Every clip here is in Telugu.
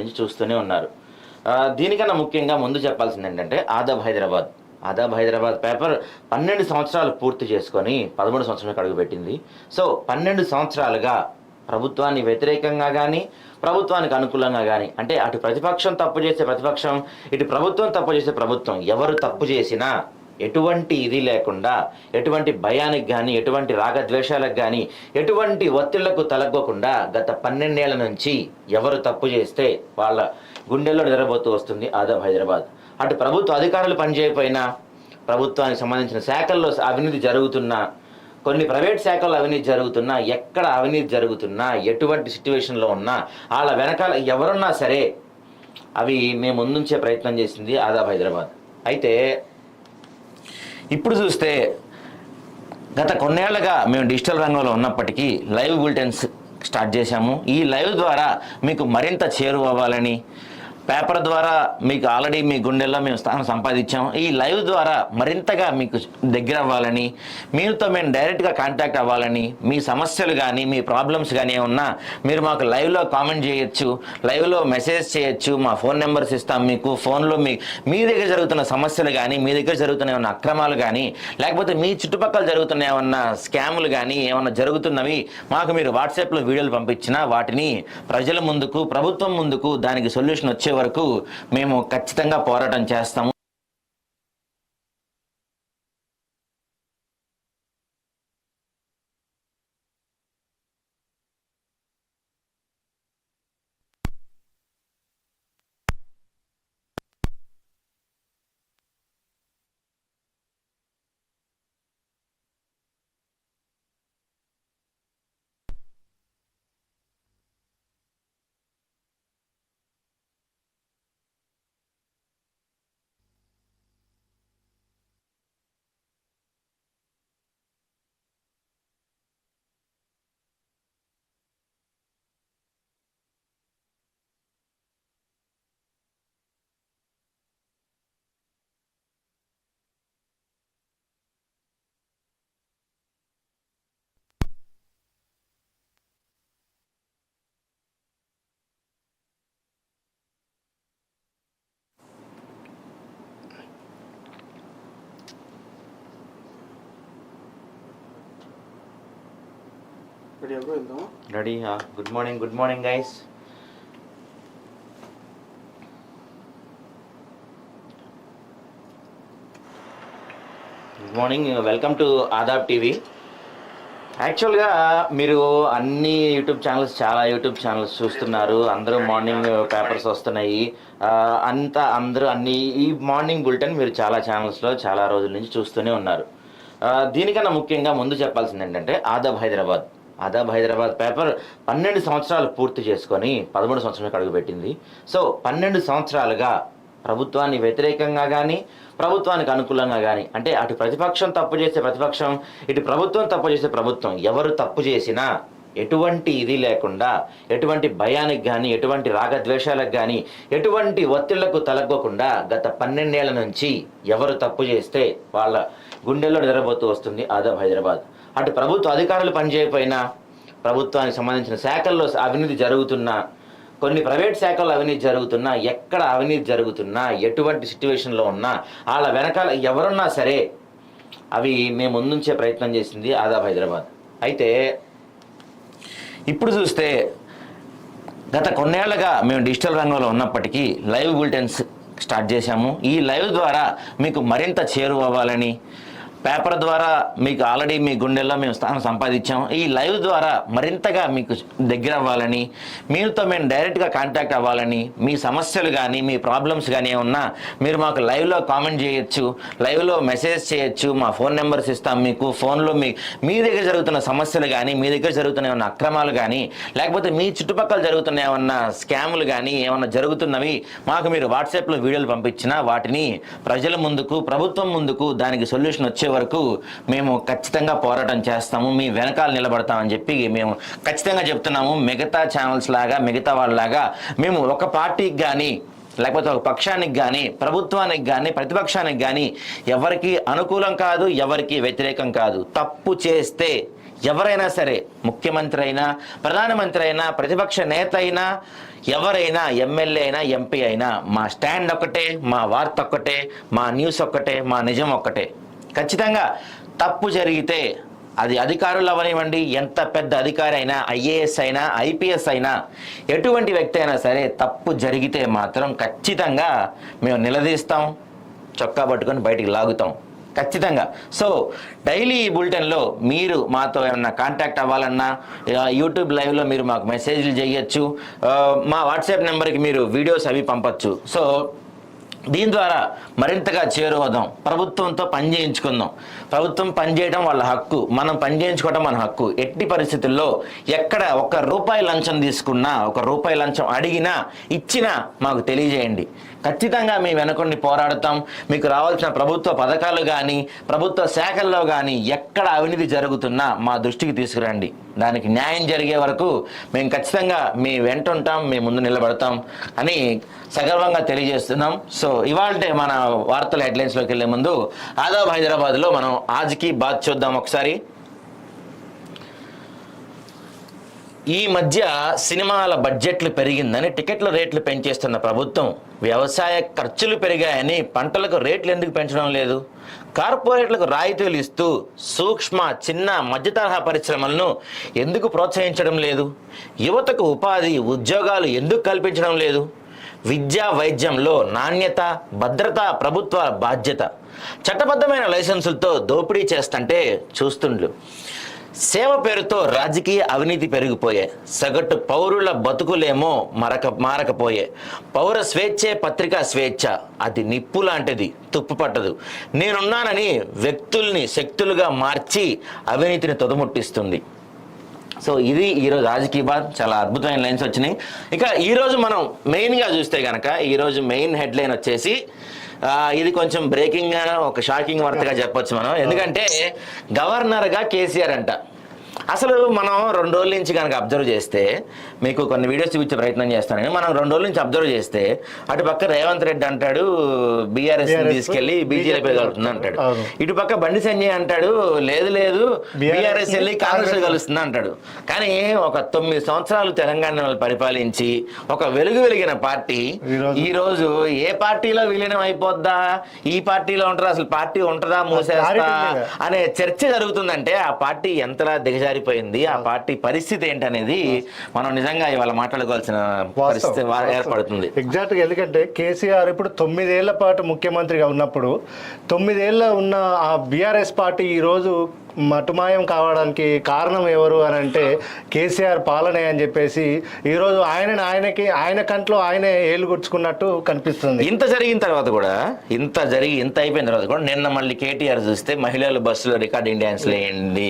నుంచి చూస్తూనే ఉన్నారు. దీనికన్నా ముఖ్యంగా ముందు చెప్పాల్సింది ఏంటంటే ఆదాబ్ హైదరాబాద్ పేపర్ 12 సంవత్సరాలు పూర్తి చేసుకొని 13 సంవత్సరాలకు అడుగుపెట్టింది. సో 12 సంవత్సరాలుగా ప్రభుత్వాన్ని వ్యతిరేకంగా కానీ ప్రభుత్వానికి అనుకూలంగా కానీ, అంటే అటు ప్రతిపక్షం తప్పు చేసే ప్రతిపక్షం, ఇటు ప్రభుత్వం తప్పు చేసే ప్రభుత్వం, ఎవరు తప్పు చేసినా ఎటువంటి ఇది లేకుండా, ఎటువంటి భయానికి కానీ, ఎటువంటి రాగద్వేషాలకు కానీ, ఎటువంటి ఒత్తిళ్లకు తలగ్గకుండా గత 12 ఏళ్ల నుంచి ఎవరు తప్పు చేస్తే వాళ్ళ గుండెల్లో నిద్రపోతూ వస్తుంది ఆదాబ్ హైదరాబాద్. అటు ప్రభుత్వ అధికారులు పనిచేయకపోయినా, ప్రభుత్వానికి సంబంధించిన శాఖల్లో అవినీతి జరుగుతున్నా, కొన్ని ప్రైవేట్ శాఖల్లో అవినీతి జరుగుతున్నా, ఎక్కడ అవినీతి జరుగుతున్నా, ఎటువంటి సిచ్యువేషన్లో ఉన్నా వాళ్ళ వెనకాల ఎవరున్నా సరే అవి మేము ముందుంచే ప్రయత్నం చేసింది ఆదాబ్ హైదరాబాద్. అయితే ఇప్పుడు చూస్తే గత కొన్నేళ్లుగా మేము డిజిటల్ రంగంలో ఉన్నప్పటికీ లైవ్ బులెటిన్స్ స్టార్ట్ చేశాము. ఈ లైవ్ ద్వారా మీకు మరింత చేరువ అవ్వాలని, పేపర్ ద్వారా మీకు ఆల్రెడీ మీ గుండెల్లో మేము స్థానం సంపాదించాము. ఈ లైవ్ ద్వారా మరింతగా మీకు దగ్గర అవ్వాలని, మీతో మేము డైరెక్ట్గా కాంటాక్ట్ అవ్వాలని, మీ సమస్యలు కానీ మీ ప్రాబ్లమ్స్ కానీ ఏమన్నా మీరు మాకు లైవ్లో కామెంట్ చేయొచ్చు, లైవ్లో మెసేజ్ చేయొచ్చు. మా ఫోన్ నెంబర్స్ ఇస్తాం మీకు. ఫోన్లో మీ దగ్గర జరుగుతున్న సమస్యలు కానీ, మీ దగ్గర జరుగుతున్న ఏమన్నా అక్రమాలు కానీ, లేకపోతే మీ చుట్టుపక్కల జరుగుతున్న ఏమన్నా స్కాములు కానీ ఏమన్నా జరుగుతున్నవి మాకు మీరు వాట్సాప్లో వీడియోలు పంపించినా వాటిని ప్రజల ముందుకు, ప్రభుత్వం ముందుకు దానికి సొల్యూషన్ వచ్చే వరకు మేము ఖచ్చితంగా పోరాటం చేస్తాము. Ready? Good morning guys. Good morning, welcome to Adaab TV. యాక్చువల్గా మీరు అన్ని చాలా యూట్యూబ్ ఛానల్స్ చూస్తున్నారు. అందరూ మార్నింగ్ పేపర్స్ వస్తున్నాయి, అందరూ ఈ మార్నింగ్ బులెటిన్ మీరు చాలా ఛానల్స్లో చాలా రోజుల నుంచి చూస్తూనే ఉన్నారు. దీనికన్నా ముఖ్యంగా ముందు చెప్పాల్సింది ఏంటంటే ఆదాబ్ హైదరాబాద్ పేపర్ 12 సంవత్సరాలు పూర్తి చేసుకొని 13 సంవత్సరాలకు అడుగుపెట్టింది. సో 12 సంవత్సరాలుగా ప్రభుత్వాన్ని వ్యతిరేకంగా కానీ ప్రభుత్వానికి అనుకూలంగా కానీ, అంటే అటు ప్రతిపక్షం తప్పు చేసే ప్రతిపక్షం, ఇటు ప్రభుత్వం తప్పు చేసే ప్రభుత్వం, ఎవరు తప్పు చేసినా ఎటువంటి ఇది లేకుండా, ఎటువంటి భయానికి కానీ, ఎటువంటి రాగద్వేషాలకు కానీ, ఎటువంటి ఒత్తిళ్లకు తలగ్గకుండా గత 12 ఏళ్ల నుంచి ఎవరు తప్పు చేస్తే వాళ్ళ గుండెల్లో నిద్రపోతూ వస్తుంది ఆదాబ్ హైదరాబాద్. అటు ప్రభుత్వ అధికారులు పనిచేయకపోయినా, ప్రభుత్వానికి సంబంధించిన శాఖల్లో అవినీతి జరుగుతున్నా, కొన్ని ప్రైవేట్ శాఖల్లో అవినీతి జరుగుతున్నా, ఎక్కడ అవినీతి జరుగుతున్నా, ఎటువంటి సిచ్యువేషన్లో ఉన్నా వాళ్ళ వెనకాల ఎవరున్నా సరే అవి మేము ముందుంచే ప్రయత్నం చేసింది ఆదాబ్ హైదరాబాద్. అయితే ఇప్పుడు చూస్తే గత కొన్నేళ్లుగా మేము డిజిటల్ రంగంలో ఉన్నప్పటికీ లైవ్ బులెటిన్స్ స్టార్ట్ చేశాము. ఈ లైవ్ ద్వారా మీకు మరింత చేరువ అవ్వాలని, పేపర్ ద్వారా మీకు ఆల్రెడీ మీ గుండెల్లో మేము స్థానం సంపాదించాము. ఈ లైవ్ ద్వారా మరింతగా మీకు దగ్గర అవ్వాలని, మీతో మేము డైరెక్ట్గా కాంటాక్ట్ అవ్వాలని, మీ సమస్యలు కానీ మీ ప్రాబ్లమ్స్ కానీ ఏమన్నా మీరు మాకు లైవ్లో కామెంట్ చేయొచ్చు, లైవ్లో మెసేజ్ చేయొచ్చు. మా ఫోన్ నెంబర్స్ ఇస్తాం మీకు. ఫోన్లో మీ దగ్గర జరుగుతున్న సమస్యలు కానీ, మీ దగ్గర జరుగుతున్న ఏమన్నా అక్రమాలు కానీ, లేకపోతే మీ చుట్టుపక్కల జరుగుతున్న ఏమన్నా స్కాములు కానీ ఏమన్నా జరుగుతున్నవి మాకు మీరు వాట్సాప్లో వీడియోలు పంపించినా వాటిని ప్రజల ముందుకు, ప్రభుత్వం ముందుకు దానికి సొల్యూషన్ వచ్చే వరకు మేము ఖచ్చితంగా పోరాటం చేస్తాము, మీ వెనకాల నిలబడతామని చెప్పి మేము ఖచ్చితంగా చెప్తున్నాము. మిగతా ఛానల్స్ లాగా, మిగతా వాళ్ళలాగా మేము ఒక పార్టీకి కానీ, లేకపోతే ఒక పక్షానికి కానీ, ప్రభుత్వానికి కానీ, ప్రతిపక్షానికి కానీ ఎవరికి అనుకూలం కాదు, ఎవరికి వ్యతిరేకం కాదు. తప్పు చేస్తే ఎవరైనా సరే, ముఖ్యమంత్రి అయినా, ప్రధానమంత్రి అయినా, ప్రతిపక్ష నేత అయినా, ఎవరైనా ఎమ్మెల్యే అయినా ఎంపీ అయినా మా స్టాండ్ ఒక్కటే, మా వార్త ఒక్కటే, మా న్యూస్ ఒక్కటే, మా నిజం ఒక్కటే. ఖచ్చితంగా తప్పు జరిగితే అది అధికారులు అవనివ్వండి, ఎంత పెద్ద అధికారి అయినా, ఐఏఎస్ అయినా, ఐపీఎస్ అయినా, ఎటువంటి వ్యక్తి అయినా సరే తప్పు జరిగితే మాత్రం ఖచ్చితంగా మేము నిలదీస్తాం, చొక్కా పట్టుకొని బయటికి లాగుతాం ఖచ్చితంగా. సో డైలీ ఈ బులెటిన్లో మీరు మాతో ఏమన్నా కాంటాక్ట్ అవ్వాలన్నా యూట్యూబ్ లైవ్లో మీరు మాకు మెసేజ్లు చేయొచ్చు, మా వాట్సాప్ నెంబర్కి మీరు వీడియోస్ అవి పంపచ్చు. సో దీని ద్వారా మరింతగా చేరువదాం, ప్రభుత్వంతో పని చేయించుకుందాం. ప్రభుత్వం పనిచేయడం వాళ్ళ హక్కు, మనం పని చేయించుకోవడం మన హక్కు. ఎట్టి పరిస్థితుల్లో ఎక్కడ ₹1 లంచం తీసుకున్నా, ₹1 లంచం అడిగినా ఇచ్చినా మాకు తెలియజేయండి. ఖచ్చితంగా మేము వెనుకొండి పోరాడుతాం. మీకు రావాల్సిన ప్రభుత్వ పథకాలు కానీ, ప్రభుత్వ శాఖల్లో కానీ ఎక్కడ అవినీతి జరుగుతున్నా మా దృష్టికి తీసుకురండి. దానికి న్యాయం జరిగే వరకు మేము ఖచ్చితంగా మీ వెంట ఉంటాం, మీ ముందు నిలబడతాం అని సగర్వంగా తెలియజేస్తున్నాం. సో ఇవాళ మన వార్తల హెడ్లైన్స్లోకి వెళ్ళే ముందు ఆదాబ్ హైదరాబాద్లో మనం ఆజ్కి బాత్ చూద్దాం ఒకసారి. ఈ మధ్య సినిమాల బడ్జెట్లు పెరిగిందని టికెట్ల రేట్లు పెంచేస్తున్న ప్రభుత్వం వ్యవసాయ ఖర్చులు పెరిగాయని పంటలకు రేట్లు ఎందుకు పెంచడం లేదు? కార్పొరేట్లకు రాయితీలు ఇస్తూ సూక్ష్మ, చిన్న, మధ్యతరహా పరిశ్రమలను ఎందుకు ప్రోత్సహించడం లేదు? యువతకు ఉపాధి, ఉద్యోగాలు ఎందుకు కల్పించడం లేదు? విద్యా వైద్యంలో నాణ్యత, భద్రత ప్రభుత్వ బాధ్యత. చట్టబద్ధమైన లైసెన్సులతో దోపిడీ చేస్తుంటే చూస్తుండ్లు. సేవ పేరుతో రాజకీయ అవినీతి పెరిగిపోయే, సగటు పౌరుల బతుకులేమో మారకపోయే. పౌర స్వేచ్ఛే పత్రికా స్వేచ్ఛ, అది నిప్పు లాంటిది, తుప్పు పట్టదు. నేనున్నానని వ్యక్తుల్ని శక్తులుగా మార్చి అవినీతిని తొదముట్టిస్తుంది. సో ఇది ఈరోజు రాజకీయ బాధ. చాలా అద్భుతమైన లైన్స్ వచ్చినాయి. ఇక ఈరోజు మనం మెయిన్గా చూస్తే కనుక ఈరోజు మెయిన్ హెడ్లైన్ వచ్చేసి ఇది కొంచెం బ్రేకింగ్, ఒక షాకింగ్ వార్తగా చెప్పొచ్చు మనం. ఎందుకంటే గవర్నర్గా కేసీఆర్ అంట. అసలు మనం 2 రోజుల నుంచి కనుక అబ్జర్వ్ చేస్తే, మీకు కొన్ని వీడియోస్ చూపించే ప్రయత్నం చేస్తాను. మనం 2 రోజుల నుంచి అబ్జర్వ్ చేస్తే అటు పక్క రేవంత్ రెడ్డి అంటాడు బీఆర్ఎస్ తీసుకెళ్లి బీజేపీ కలుస్తుంది అంటాడు, ఇటు పక్క బండి సంజయ్ అంటాడు లేదు లేదు బీఆర్ఎస్ వెళ్ళి కాంగ్రెస్ కలుస్తుంది అంటాడు. కానీ ఒక 9 సంవత్సరాలు తెలంగాణ పరిపాలించి ఒక వెలిగిన పార్టీ ఈ రోజు ఏ పార్టీలో విలీనం అయిపోద్దా, ఈ పార్టీలో ఉంటారా, అసలు పార్టీ ఉంటుందా, మూసేస్తా అనే చర్చ జరుగుతుందంటే ఆ పార్టీ ఎంతలా దిగజారిపోయింది, ఆ పార్టీ పరిస్థితి ఏంటనేది మనం నిజంగా ఇవాళ మాట్లాడుకోవాల్సిన పరిస్థితి ఏర్పడుతుంది. ఎగ్జాక్ట్గా. ఎందుకంటే కేసీఆర్ ఇప్పుడు 9 ఏళ్ల పాటు ముఖ్యమంత్రిగా ఉన్నప్పుడు 9 ఏళ్ళ ఉన్న ఆ బీఆర్ఎస్ పార్టీ ఈరోజు మటుమాయం కావడానికి కారణం ఎవరు అని అంటే కేసీఆర్ పాలనే అని చెప్పేసి ఈరోజు ఆయన కంట్లో ఆయనే ఏళ్ళు గుర్చుకున్నట్టు కనిపిస్తుంది. ఇంత జరిగిన తర్వాత కూడా, ఇంత అయిపోయిన తర్వాత కూడా నిన్న మళ్ళీ కేటీఆర్ చూస్తే మహిళలు బస్సులో రికార్డింగ్ డ్యాన్స్లు వేయండి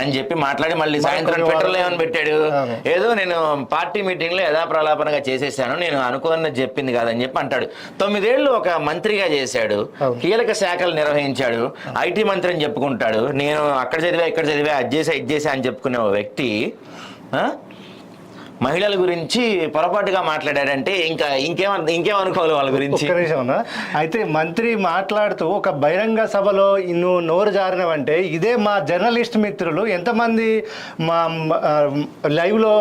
అని చెప్పి మాట్లాడి మళ్ళీ సాయంత్రం ట్విట్టర్లో ఏమని పెట్టాడు, ఏదో నేను పార్టీ మీటింగ్లో యథాప్రలాపనగా చేసేసాను, నేను అనుకోని చెప్పింది కాదని చెప్పి అంటాడు. 9 ఏళ్ళు ఒక మంత్రిగా చేశాడు, కీలక శాఖలు నిర్వహించాడు, ఐటీ మంత్రి అని చెప్పుకుంటాడు, నేను అక్కడ చదివా ఇక్కడ చదివా అది చేసా అని చెప్పుకునే ఓ వ్యక్తి మహిళల గురించి పొరపాటుగా మాట్లాడాడంటే ఇంకేమనుకోవాలి వాళ్ళ గురించి. అయితే మంత్రి మాట్లాడుతూ ఒక బహిరంగ సభలో నువ్వు నోరు జారినవంటే ఇదే మా జర్నలిస్ట్ మిత్రులు ఎంతమంది మా లైవ్లో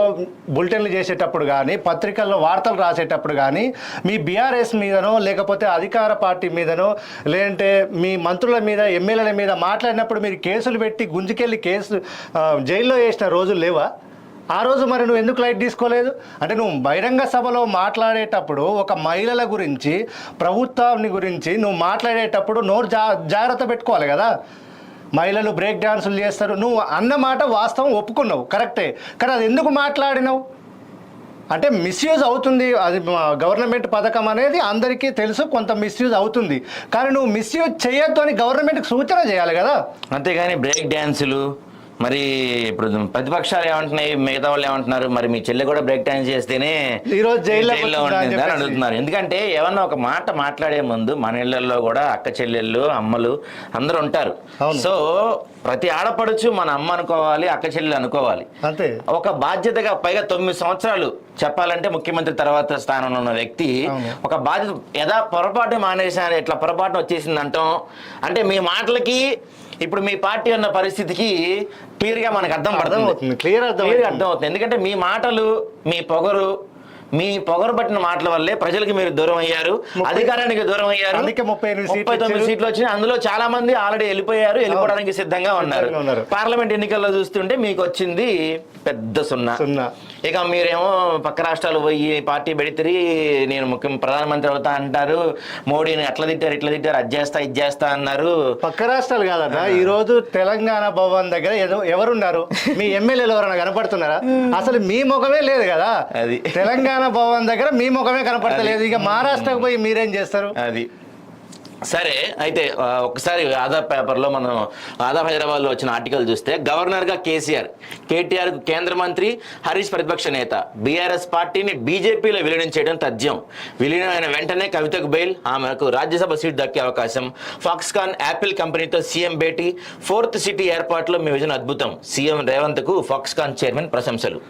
బులెటిన్లు చేసేటప్పుడు కానీ, పత్రికల్లో వార్తలు రాసేటప్పుడు కానీ మీ బీఆర్ఎస్ మీదనో లేకపోతే అధికార పార్టీ మీదనో లేదంటే మీ మంత్రుల మీద, ఎమ్మెల్యేల మీద మాట్లాడినప్పుడు మీరు కేసులు పెట్టి గుంజుకెళ్ళి జైల్లో వేసిన రోజులు లేవా? ఆ రోజు మరి నువ్వు ఎందుకు లైట్ తీసుకోలేదు? అంటే నువ్వు బహిరంగ సభలో మాట్లాడేటప్పుడు ఒక మహిళల గురించి, ప్రభుత్వాన్ని గురించి నువ్వు మాట్లాడేటప్పుడు నోరు జాగ్రత్త పెట్టుకోవాలి కదా. మహిళలు బ్రేక్ డాన్సులు చేస్తారు, నువ్వు అన్నమాట వాస్తవం ఒప్పుకున్నావు, కరెక్టే. కానీ అది ఎందుకు మాట్లాడినావు అంటే మిస్యూజ్ అవుతుంది. అది గవర్నమెంట్ పథకం అనేది అందరికీ తెలుసు, కొంత మిస్యూజ్ అవుతుంది. కానీ నువ్వు మిస్యూజ్ చేయొద్దు అని గవర్నమెంట్కి సూచన చేయాలి కదా. అంతేగాని బ్రేక్ డ్యాన్సులు, మరి ఇప్పుడు ప్రతిపక్షాలు ఏమంటున్నాయి, మిగతా వాళ్ళు ఏమంటున్నారు, మరి మీ చెల్లి కూడా బ్రేక్ డాన్స్ చేస్తేనే ఈరోజు జైల్లో ఉంటుంది అని అడుగుతున్నారు. ఎందుకంటే ఏమన్నా ఒక మాట మాట్లాడే ముందు మన ఇళ్లలో కూడా అక్క చెల్లెళ్ళు, అమ్మలు అందరూ ఉంటారు. సో ప్రతి ఆడపడుచు మన అమ్మ అనుకోవాలి, అక్క చెల్లెలు అనుకోవాలి. అంతే. ఒక బాధ్యతగా పైగా 9 సంవత్సరాలు చెప్పాలంటే ముఖ్యమంత్రి తర్వాత స్థానంలో ఉన్న వ్యక్తి ఒక బాధ్యత పొరపాటు మానేసాను, ఇట్లా పొరపాటు వచ్చేసింది అంటాం అంటే మీ మాటలకి ఇప్పుడు మీ పార్టీ ఉన్న పరిస్థితికి క్లియర్గా మనకు అర్థం అవుతుంది. ఎందుకంటే మీ మాటలు, మీ పొగరు, మీ పొగరు పట్టిన మాటల వల్లే ప్రజలకు మీరు దూరం అయ్యారు, అధికారానికి దూరం అయ్యారు. అందుకే 39 సీట్లు వచ్చినాయి. అందులో చాలా మంది ఆల్రెడీ వెళ్ళిపోయారు, వెళ్ళిపోవడానికి సిద్ధంగా ఉన్నారు. పార్లమెంట్ ఎన్నికల్లో చూస్తుంటే మీకు వచ్చింది పెద్ద సున్నా. ఇక మీరేమో పక్క రాష్ట్రాలు పోయి పార్టీ పెడితే నేను ప్రధానమంత్రి అవుతా అంటారు, మోడీని అట్లా తిట్టారు ఇట్లా తిట్టారు, అది చేస్తా ఇది చేస్తా అన్నారు. పక్క రాష్ట్రాలు కాదన్న, ఈ రోజు తెలంగాణ భవన్ దగ్గర ఎవరున్నారు? మీ ఎమ్మెల్యేలు ఎవరైనా కనపడుతున్నారా? అసలు మీ ముఖమే లేదు కదా. అది తెలంగాణ భవన్ దగ్గర మీ ముఖమే కనపడతలేదు. ఇక మహారాష్ట్రకు పోయి మీరేం చేస్తారు? అది సరే. అయితే ఒకసారి ఆదాబ్ పేపర్లో మనం ఆదాబ్ హైదరాబాద్లో వచ్చిన ఆర్టికల్ చూస్తే గవర్నర్గా కేసీఆర్, కేటీఆర్ కేంద్ర మంత్రి, హరీష్ ప్రతిపక్ష నేత, బీఆర్ఎస్ పార్టీని బీజేపీలో విలీనం చేయడం తథ్యం. విలీనమైన వెంటనే కవితకు బెయిల్, ఆమెకు రాజ్యసభ సీటు దక్కే అవకాశం. ఫాక్స్కాన్ యాపిల్ కంపెనీతో సీఎం భేటీ, 4th సిటీ ఏర్పాటులో మీ విజన్ అద్భుతం. సీఎం రేవంత్కు ఫాక్స్కాన్ చైర్మన్ ప్రశంసలు.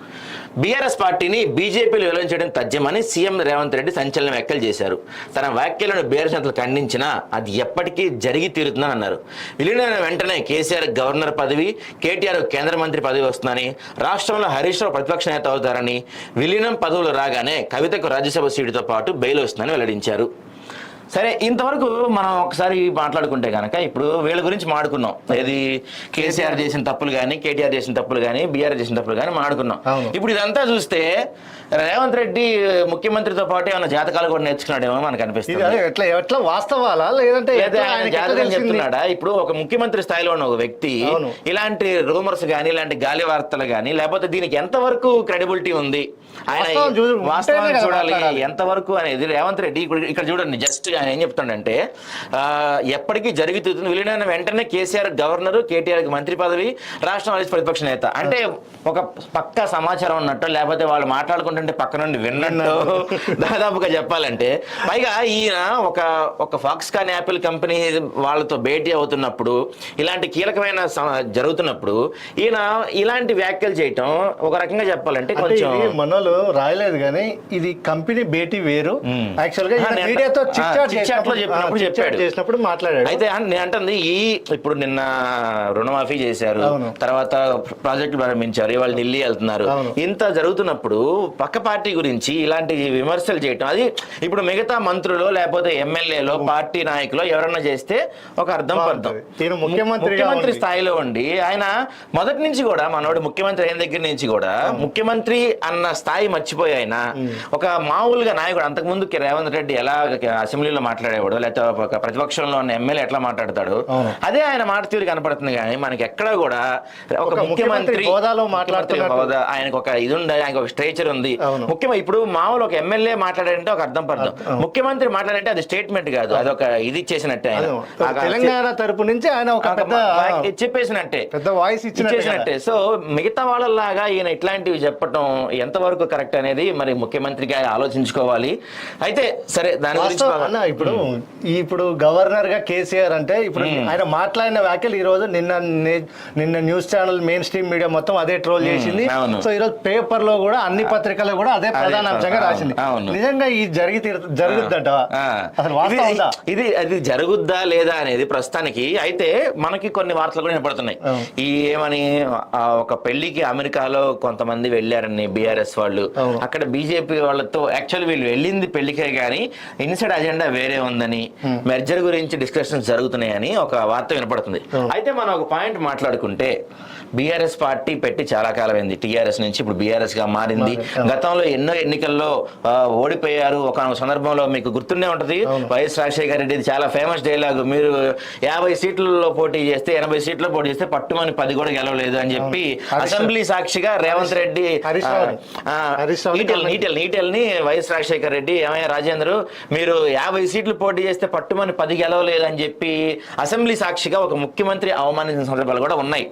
బీఆర్ఎస్ పార్టీని బీజేపీలో విలీనం చేయడం తథ్యమని సీఎం రేవంత్ రెడ్డి సంచలన వ్యాఖ్యలు చేశారు. తన వ్యాఖ్యలను బీఆర్ఎస్ నేతలు ఖండించినా అది ఎప్పటికీ జరిగి తీరుతుందని అన్నారు. విలీనమైన వెంటనే కేసీఆర్ గవర్నర్ పదవి, కేటీఆర్ కేంద్ర మంత్రి పదవి వస్తుందని, రాష్ట్రంలో హరీష్ రావు ప్రతిపక్ష నేత అవుతారని, విలీనం పదవులు రాగానే కవితకు రాజ్యసభ సీటుతో పాటు బెయిల్ వస్తుందని వెల్లడించారు. సరే, ఇంతవరకు మనం ఒకసారి మాట్లాడుకుంటే కనుక ఇప్పుడు వీళ్ళ గురించి మాట్లాడుకున్నాం. ఏది కేసీఆర్ చేసిన తప్పులు కానీ, కేటీఆర్ చేసిన తప్పులు కానీ, బీఆర్ చేసిన తప్పులు కానీ మాట్లాడుకున్నాం. ఇప్పుడు ఇదంతా చూస్తే రేవంత్ రెడ్డి ముఖ్యమంత్రితో పాటు ఏమైనా జాతకాలు కూడా నేర్చుకున్నాడేమో మనకు అనిపిస్తుంది. ఎట్లా వాస్తవాలా లేదంటే జాతకం చెప్తున్నాడా? ఇప్పుడు ఒక ముఖ్యమంత్రి స్థాయిలో ఉన్న ఒక వ్యక్తి ఇలాంటి రూమర్స్ కానీ, ఇలాంటి గాలి వార్తలు కానీ, లేకపోతే దీనికి ఎంతవరకు క్రెడిబిలిటీ ఉంది, ఆయన వాస్తవాన్ని చూడాలి ఎంతవరకు అనేది. రేవంత్ రెడ్డి ఇక్కడ చూడండి, జస్ట్ ఆయన ఏం చెప్తాడంటే ఎప్పటికీ జరుగుతుంది విలీనైన వెంటనే కేసీఆర్ గవర్నరు, కేటీఆర్ మంత్రి పదవి, రాష్ట్రం ప్రతిపక్ష నేత. అంటే ఒక పక్క సమాచారం ఉన్నట్టు, లేకపోతే వాళ్ళు మాట్లాడుకుంటుంటే పక్క నుండి విన్నట్టు దాదాపుగా చెప్పాలంటే. పైగా ఈయన ఒక ఫాక్స్కాన్ యాపిల్ కంపెనీ వాళ్ళతో భేటీ అవుతున్నప్పుడు, ఇలాంటి కీలకమైన జరుగుతున్నప్పుడు ఈయన ఇలాంటి వ్యాఖ్యలు చేయటం ఒక రకంగా చెప్పాలంటే కొంచెం మనోళ్ళు రాయలేదు కానీ ఇది కంపెనీ భేటీ వేరు. యాక్చువల్ గా మీడియాతో చేసినప్పుడు మాట్లాడాడు. అయితే నేను అంటుంది ఇప్పుడు నిన్న రుణమాఫీ చేశారు, తర్వాత ప్రాజెక్టులు ప్రారంభించారు, ఇవాళ ఢిల్లీ వెళ్తున్నారు. ఇంత జరుగుతున్నప్పుడు పక్క పార్టీ గురించి ఇలాంటి విమర్శలు చేయటం, అది ఇప్పుడు మిగతా మంత్రులు లేకపోతే ఎమ్మెల్యేలో పార్టీ నాయకులు ఎవరన్నా చేస్తే ఒక అర్థం పర్థం. ముఖ్యమంత్రి స్థాయిలో ఉండి ఆయన మొదటి నుంచి కూడా, మనోడు ముఖ్యమంత్రి అయిన దగ్గర నుంచి కూడా ముఖ్యమంత్రి అన్న స్థాయి మర్చిపోయి ఆయన ఒక మామూలుగా నాయకుడు. అంతకుముందు రేవంత్ రెడ్డి ఎలా అసెంబ్లీలో మాట్లాడేవాడు, లేకపోతే ఒక ప్రతిపక్షంలో ఉన్న ఎమ్మెల్యే ఎట్లా మాట్లాడతాడు, అదే ఆయన మాట తీరు కనపడుతుంది. కానీ మనకి ఎక్కడ కూడా ఒక ముఖ్యమంత్రి హోదాలో మాట్లాడుతున్న ఆయనకు ఒక ఇది ఉంది, ఆయనకు ఒక స్ట్రేచర్ ఉంది. ముఖ్యమంత్రి ఇప్పుడు మామూలు ఒక ఎమ్మెల్యే మాట్లాడారంటే ఒక అర్థం పర్థం, ముఖ్యమంత్రి మాట్లాడంటే అది స్టేట్మెంట్ కాదు, అది ఒక ఇది ఇచ్చేసినట్టే. ఆయన తెలంగాణ తరపు నుంచి ఆయన ఒక చెప్పేసినట్టే, పెద్ద వాయిస్ ఇచ్చేసినట్టే. సో మిగతా వాళ్ళలాగా ఈయన ఇట్లాంటివి చెప్పడం ఎంతవరకు కరెక్ట్ అనేది మరి ముఖ్యమంత్రిగా ఆలోచించుకోవాలి. అయితే సరే, దాని గురించి ఇప్పుడు గవర్నర్ గా కేసీఆర్ అంటే ఇప్పుడు ఆయన మాట్లాడిన వ్యాఖ్యలు ఈ రోజు నిన్న news channel main stream media మొత్తం అదే ట్రోల్ చేసింది. సో ఈ రోజు పేపర్ లో కూడా అన్ని పత్రికల్లో కూడా అదే ప్రధాన అంశంగా రాసింది. నిజంగా ఇది జరుగుద్దంట, ఇది జరుగుద్దా లేదా అనేది ప్రస్తుతానికి. అయితే మనకి కొన్ని వార్తలు కూడా వినపడుతున్నాయి. ఈ ఏమని ఒక పెళ్లికి అమెరికాలో కొంతమంది వెళ్ళారని బీఆర్ఎస్ వాళ్ళు, అక్కడ బీజేపీ వాళ్ళతో యాక్చువల్ వీళ్ళు వెళ్ళింది పెళ్లికే కానీ ఇన్సైడ్ అజెండా వేరే ఉందని, మెర్జర్ గురించి డిస్కషన్స్ జరుగుతున్నాయని ఒక వార్త వినపడుతుంది. అయితే మనం ఒక పాయింట్ మాట్లాడుకుంటే, బీఆర్ఎస్ పార్టీ పెట్టి చాలా కాలం అయింది, టీఆర్ఎస్ నుంచి ఇప్పుడు బీఆర్ఎస్ గా మారింది. గతంలో ఎన్నో ఎన్నికల్లో ఓడిపోయారు. ఒక సందర్భంలో మీకు గుర్తుండే ఉంటది, వైఎస్ రాజశేఖర రెడ్డి చాలా ఫేమస్ డైలాగ్, మీరు 50 సీట్లలో పోటీ చేస్తే 80 సీట్లలో పోటీ చేస్తే పట్టుమని 10 కూడా గెలవలేదు అని చెప్పి అసెంబ్లీ సాక్షిగా రేవంత్ రెడ్డి నీటెల్ని వైఎస్ రాజశేఖర రెడ్డి, ఏమయ్య రాజేంద్ర మీరు 50 సీట్లు పోటీ చేస్తే పట్టుమని 10 గెలవలేదు అని చెప్పి అసెంబ్లీ సాక్షిగా ఒక ముఖ్యమంత్రి అవమానించిన సందర్భాలు కూడా ఉన్నాయి,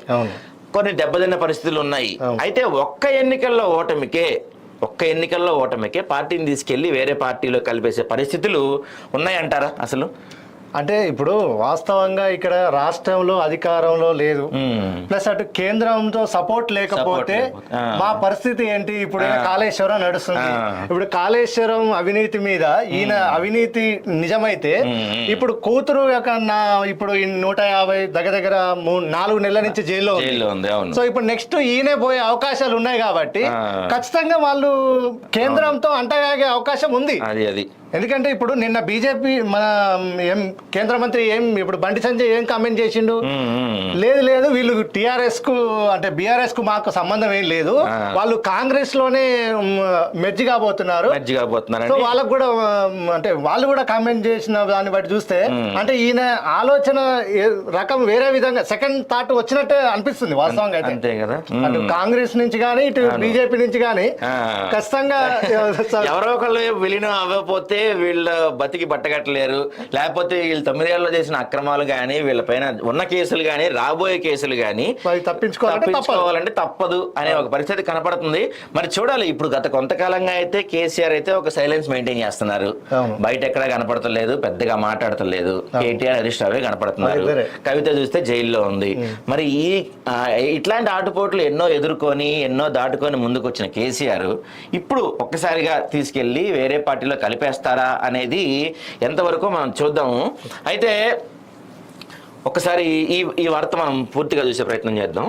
కొన్ని దెబ్బతిన్న పరిస్థితులు ఉన్నాయి. అయితే ఒక్క ఎన్నికల్లో ఓటమికే పార్టీని తీసుకెళ్లి వేరే పార్టీలో కలిపేసే పరిస్థితులు ఉన్నాయంటారా? అసలు అంటే ఇప్పుడు వాస్తవంగా ఇక్కడ రాష్ట్రంలో అధికారంలో లేదు, ప్లస్ అటు కేంద్రంతో సపోర్ట్ లేకపోతే మా పరిస్థితి ఏంటి? ఇప్పుడు కాళేశ్వరం నడుస్తుంది, ఇప్పుడు కాళేశ్వరం అవినీతి మీద ఈయన అవినీతి నిజమైతే ఇప్పుడు కూతురు ఇప్పుడు 150 దగ్గర 4 నెలల నుంచి జైల్లో ఉంది. సో ఇప్పుడు నెక్స్ట్ ఈయనే పోయే అవకాశాలు ఉన్నాయి కాబట్టి ఖచ్చితంగా వాళ్ళు కేంద్రంతో అంటగాగే అవకాశం ఉంది. అది ఎందుకంటే ఇప్పుడు నిన్న బీజేపీ మన కేంద్ర మంత్రి ఇప్పుడు బండి సంజయ్ ఏం కామెంట్ చేసిండు, లేదు వీళ్ళు టిఆర్ఎస్ కు అంటే బీఆర్ఎస్ కు మాకు సంబంధం ఏం లేదు, వాళ్ళు కాంగ్రెస్ లోనే మెర్జ్ కాబోతున్నారు. సో వాళ్ళకు కూడా అంటే వాళ్ళు కూడా కామెంట్ చేసిన దాన్ని బట్టి చూస్తే అంటే ఈయన ఆలోచన రకం వేరే విధంగా సెకండ్ థాట్ వచ్చినట్టే అనిపిస్తుంది వాస్తవంగా అయితే. అంతే కదా, అటు కాంగ్రెస్ నుంచి కానీ ఇటు బీజేపీ నుంచి కానీ ఖచ్చితంగా ఎవరో ఒకళ్ళు విలీనం అవ్వకపోతే వీళ్ళు బతికి బట్టగట్టలేరు, లేకపోతే వీళ్ళు 9 ఏళ్ళలో చేసిన అక్రమాలు కానీ వీళ్ళపైన ఉన్న కేసులు కానీ రాబోయే కేసులు కానీ తప్పించుకోవాలంటే తప్పదు అనే ఒక పరిస్థితి కనపడుతుంది. మరి చూడాలి, ఇప్పుడు గత కొంతకాలంగా అయితే కేసీఆర్ అయితే ఒక సైలెన్స్ మెయింటైన్ చేస్తున్నారు, బయట ఎక్కడా కనపడతలేదు, పెద్దగా మాట్లాడతలేదు. కేటీఆర్ హరీష్ రావే కనపడుతున్నారు, కవిత చూస్తే జైల్లో ఉంది. మరి ఇట్లాంటి ఆటుపోట్లు ఎన్నో ఎదుర్కొని ఎన్నో దాటుకొని ముందుకు వచ్చిన కేసీఆర్ ఇప్పుడు ఒక్కసారిగా తీసుకెళ్లి వేరే పార్టీలో కలిపేస్తారు అనేది ఎంతవరకు మనం చూద్దాము. అయితే ఒక్కసారి ఈ వార్త మనం పూర్తిగా చూసే ప్రయత్నం చేద్దాం.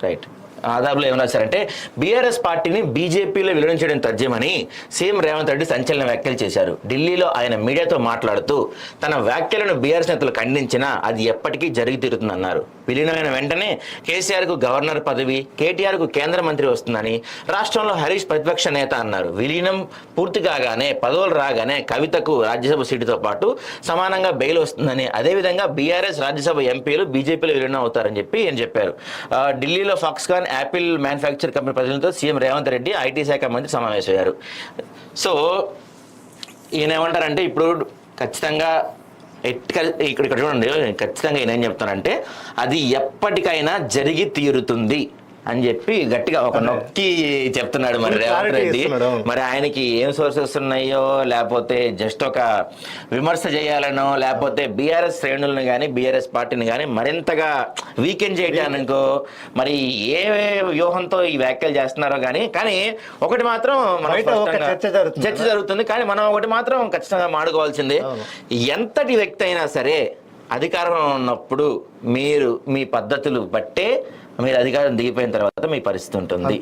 రైట్, ఆదాబులో ఏమన్నా రాశారంటే బీఆర్ఎస్ పార్టీని బీజేపీలో విలీనం చేయడం తథ్యమని సీఎం రేవంత్ రెడ్డి సంచలన వ్యాఖ్యలు చేశారు. ఢిల్లీలో ఆయన మీడియాతో మాట్లాడుతూ తన వ్యాఖ్యలను బీఆర్ఎస్ నేతలు ఖండించినా అది ఎప్పటికీ జరిగి తీరుతుందన్నారు. విలీనమైన వెంటనే కేసీఆర్కు గవర్నర్ పదవి, కేటీఆర్కు కేంద్ర మంత్రి వస్తుందని, రాష్ట్రంలో హరీష్ ప్రతిపక్ష నేత అన్నారు. విలీనం పూర్తి కాగానే పదవులు రాగానే కవితకు రాజ్యసభ సీటుతో పాటు సమానంగా బెయిల్ వస్తుందని, అదేవిధంగా బీఆర్ఎస్ రాజ్యసభ ఎంపీలు బీజేపీలో విలీనం అవుతారని చెప్పారు. ఢిల్లీలో ఫాక్స్కాన్ యాపిల్ మ్యానుఫ్యాక్చర్ కంపెనీ ప్రతినిధులతో సీఎం రేవంత్ రెడ్డి ఐటీ శాఖ మంత్రి సమావేశమయ్యారు. సో ఈయన ఏమంటారంటే ఇప్పుడు ఖచ్చితంగా ఇక్కడ చూడండి, ఖచ్చితంగా ఈయన ఏం చెప్తానంటే అది ఎప్పటికైనా జరిగి తీరుతుంది అని చెప్పి గట్టిగా ఒక నొక్కి చెప్తున్నాడు మరి రేవంత్ రెడ్డి. మరి ఆయనకి ఏం సోర్సెస్ ఉన్నాయో, లేకపోతే జస్ట్ ఒక విమర్శ చేయాలనో, లేకపోతే బీఆర్ఎస్ శ్రేణులను కానీ బీఆర్ఎస్ పార్టీని కానీ మరింతగా వీకెండ్ చేయడానికో మరి ఏ వ్యూహంతో ఈ వ్యాఖ్యలు చేస్తున్నారో కానీ ఒకటి మాత్రం చర్చ జరుగుతుంది. కానీ మనం ఒకటి మాత్రం ఖచ్చితంగా మాడుకోవాల్సిందే, ఎంతటి వ్యక్తి అయినా సరే అధికారంలో ఉన్నప్పుడు మీరు మీ పద్ధతులు బట్టే మీరు అధికారం దిగిపోయిన తర్వాత మీ పరిస్థితి ఉంటుంది.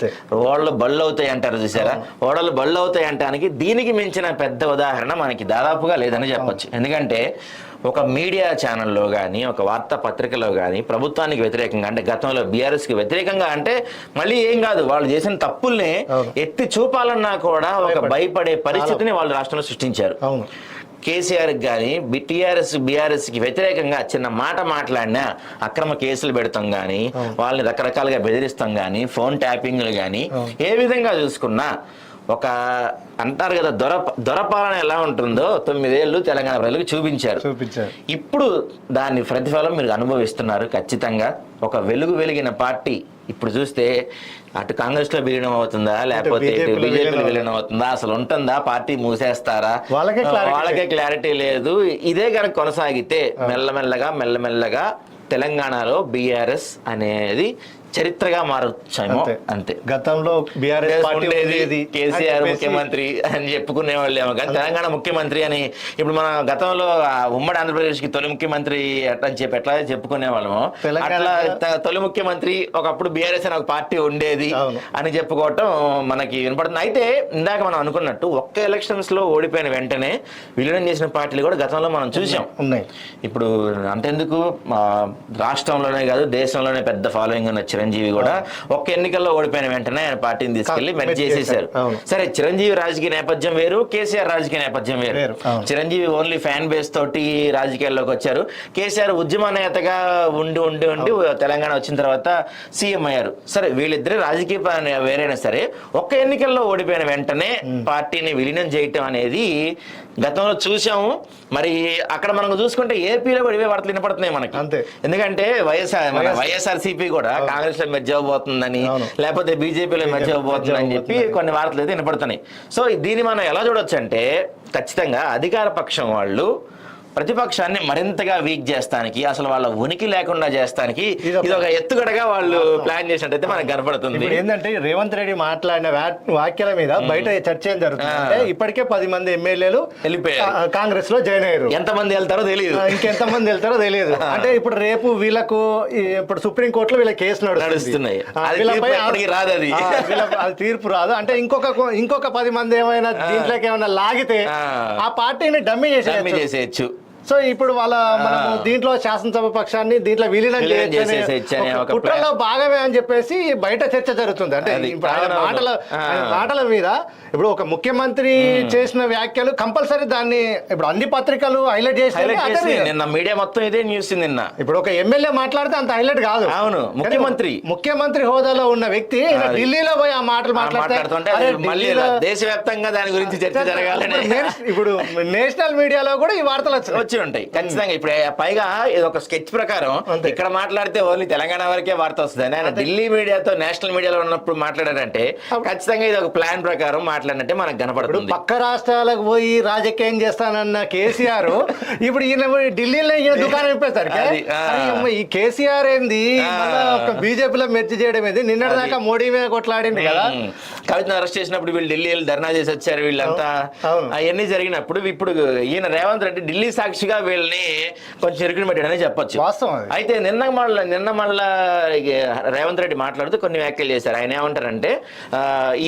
ఓడలు బళ్ళు అవుతాయి అంటారు చూసారా, ఓడలు బళ్ళు అవుతాయి అంటానికి దీనికి మించిన పెద్ద ఉదాహరణ మనకి దాదాపుగా లేదని చెప్పొచ్చు. ఎందుకంటే ఒక మీడియా ఛానల్లో కానీ ఒక వార్తా పత్రికలో కానీ ప్రభుత్వానికి వ్యతిరేకంగా అంటే గతంలో బీఆర్ఎస్కి వ్యతిరేకంగా అంటే మళ్ళీ ఏం కాదు, వాళ్ళు చేసిన తప్పుల్ని ఎత్తి చూపాలన్నా కూడా ఒక భయపడే పరిస్థితిని వాళ్ళు రాష్ట్రంలో సృష్టించారు. కేసీఆర్కి కానీ బీఆర్ఎస్కి వ్యతిరేకంగా చిన్న మాట మాట్లాడినా అక్రమ కేసులు పెడతాం కానీ వాళ్ళని రకరకాలుగా బెదిరిస్తాం కానీ ఫోన్ ట్యాపింగ్లు కానీ ఏ విధంగా చూసుకున్నా ఒక అంటారు కదా దొరపాలన ఎలా ఉంటుందో 9 ఏళ్ళు తెలంగాణ ప్రజలకు చూపించారు. ఇప్పుడు దాని ప్రతిఫలం మీరు అనుభవిస్తున్నారు. ఖచ్చితంగా ఒక వెలిగిన పార్టీ ఇప్పుడు చూస్తే అటు కాంగ్రెస్ లో విలీనం అవుతుందా, లేకపోతే ఇటు బీజేపీలో విలీనం అవుతుందా, అసలు ఉంటుందా, పార్టీ మూసేస్తారా, వాళ్ళకే క్లారిటీ లేదు. ఇదే కనుక కొనసాగితే మెల్లమెల్లగా తెలంగాణలో బీఆర్ఎస్ అనేది చరిత్రగా మారొచ్చేమో. అంతే, గతంలో బీఆర్ఎస్ కేసీఆర్ ముఖ్యమంత్రి అని చెప్పుకునే వాళ్ళేమో కానీ తెలంగాణ ముఖ్యమంత్రి అని ఇప్పుడు మన గతంలో ఉమ్మడి ఆంధ్రప్రదేశ్ కి తొలి ముఖ్యమంత్రి ఎట్లా చెప్పుకునే వాళ్ళము, అట్లా తొలి ముఖ్యమంత్రి ఒకప్పుడు బీఆర్ఎస్ అని ఒక పార్టీ ఉండేది అని చెప్పుకోవటం మనకి వినపడుతుంది. అయితే ఇందాక మనం అనుకున్నట్టు ఒక్క ఎలక్షన్స్ లో ఓడిపోయిన వెంటనే విలీనం చేసిన పార్టీలు కూడా గతంలో మనం చూసాం. ఇప్పుడు అంతెందుకు రాష్ట్రంలోనే కాదు దేశంలోనే పెద్ద ఫాలోయింగ్ ఉన్న చిరంజీవి కూడా ఒక్క ఎన్నికల్లో ఓడిపోయిన వెంటనే ఆయన పార్టీని తీసుకెళ్లి మెర్జ్ చేసేసారు. సరే, చిరంజీవి రాజకీయ నేపథ్యం వేరు, కేసీఆర్ రాజకీయ నేపథ్యం వేరు. చిరంజీవి ఓన్లీ ఫ్యాన్ బేస్ తోటి రాజకీయాల్లోకి వచ్చారు. కేసీఆర్ ఉద్యమ నేతగా ఉండి తెలంగాణ వచ్చిన తర్వాత సీఎం అయ్యారు. సరే, వీళ్ళిద్దరే రాజకీయ వేరైనా సరే ఒక్క ఎన్నికల్లో ఓడిపోయిన వెంటనే పార్టీని విలీనం చేయటం అనేది గతంలో చూసాము. మరి అక్కడ మనం చూసుకుంటే ఏపీలో కూడా ఇవే వార్తలు వినపడుతున్నాయి మనకి. ఎందుకంటే వైఎస్ఆర్సీపీ కూడా కాంగ్రెస్ లో మెర్జ్ అవ్వబోతుందని, లేకపోతే బీజేపీలో మెర్జ్ అవ్వబోతుందని చెప్పి కొన్ని వార్తలు అయితే వినపడుతున్నాయి. సో దీన్ని మనం ఎలా చూడొచ్చు అంటే, ఖచ్చితంగా అధికార పక్షం వాళ్ళు ప్రతిపక్షాన్ని మరింతగా వీక్ చేస్తానికి, అసలు వాళ్ళ ఉనికి లేకుండా చేస్తానికి ఇది ఒక ఎత్తుగడగా వాళ్ళు ప్లాన్ చేసినట్టయితే మనకు కనపడుతుంది. ఏంటంటే రేవంత్ రెడ్డి మాట్లాడిన వ్యాఖ్యల మీద బయట చర్చ ఏం జరుగుతుంది, ఇప్పటికే 10 మంది ఎమ్మెల్యేలు వెళ్ళిపోయారు, కాంగ్రెస్ లో జాయిన్ అయ్యారు. ఎంతమంది వెళ్తారో తెలియదు, ఇంకెంతమంది వెళ్తారో తెలియదు. అంటే ఇప్పుడు రేపు వీళ్ళకు ఇప్పుడు సుప్రీం కోర్టులో వీళ్ళ కేసు నడుస్తున్నాయి, రాదు అది తీర్పు రాదు. అంటే ఇంకొక 10 మంది ఏమైనా దీంట్లోకి ఏమైనా లాగితే ఆ పార్టీని డమ్మీ చేసేయచ్చు. సో ఇప్పుడు మనము దీంట్లో శాసనసభ పక్షాన్ని దీంట్లో విలీనం కుట్రలో భాగమే అని చెప్పేసి బయట చర్చ జరుగుతుంది. అంటే మాటల మీద ఇప్పుడు ఒక ముఖ్యమంత్రి చేసిన వ్యాఖ్యలు కంపల్సరీ దాన్ని ఇప్పుడు అన్ని పత్రికలు హైలైట్ చేసి నిన్న మీడియా మొత్తం ఇదే న్యూస్. నిన్న ఇప్పుడు ఒక ఎమ్మెల్యే మాట్లాడితే అంత హైలైట్ కాదు. అవును, ముఖ్యమంత్రి హోదాలో ఉన్న వ్యక్తి ఢిల్లీలో పోయి ఆ మాటలు మాట్లాడుతుంటే దేశవ్యాప్తంగా దాని గురించి చర్చ జరగాలని ఇప్పుడు నేషనల్ మీడియాలో కూడా ఈ వార్తలు వచ్చి ఉంటాయి ఖచ్చితంగా. ఇప్పుడు పైగా ఇది ఒక స్కెచ్ ప్రకారం ఇక్కడ మాట్లాడితే ఓన్లీ తెలంగాణ వరకే వార్త వస్తుంది. ఆయన ఢిల్లీ మీడియాతో నేషనల్ మీడియాలో ఉన్నప్పుడు మాట్లాడారంటే ఖచ్చితంగా ఇది ఒక ప్లాన్ ప్రకారం మాట్లాడినట్టే మనకు కనపడుతుంది. పక్క రాష్ట్రాలకు పోయి రాజకీయం చేస్తానన్న కేసీఆర్ ఇప్పుడు ఈయన ఢిల్లీలో ఈయన దుకాణం ఇప్పేస్తారు. ఈ కేసీఆర్ ఏంది బీజేపీలో మెర్చి చేయడం ఏంది? నిన్నటిదాకా మోడీ మీద కొట్లాడింది కదా. కవితను అరెస్ట్ చేసినప్పుడు వీళ్ళు ఢిల్లీ ధర్నా చేసి వచ్చారు వీళ్ళంతా. అవన్నీ జరిగినప్పుడు ఇప్పుడు ఈయన రేవంత్ రెడ్డి ఢిల్లీ సాక్షిగా వీళ్ళని కొంచెం ఇరుకుని పెట్టాడని చెప్పొచ్చు. అయితే నిన్న మళ్ళా రేవంత్ రెడ్డి మాట్లాడుతూ కొన్ని వ్యాఖ్యలు చేశారు. ఆయన ఏమంటారంటే,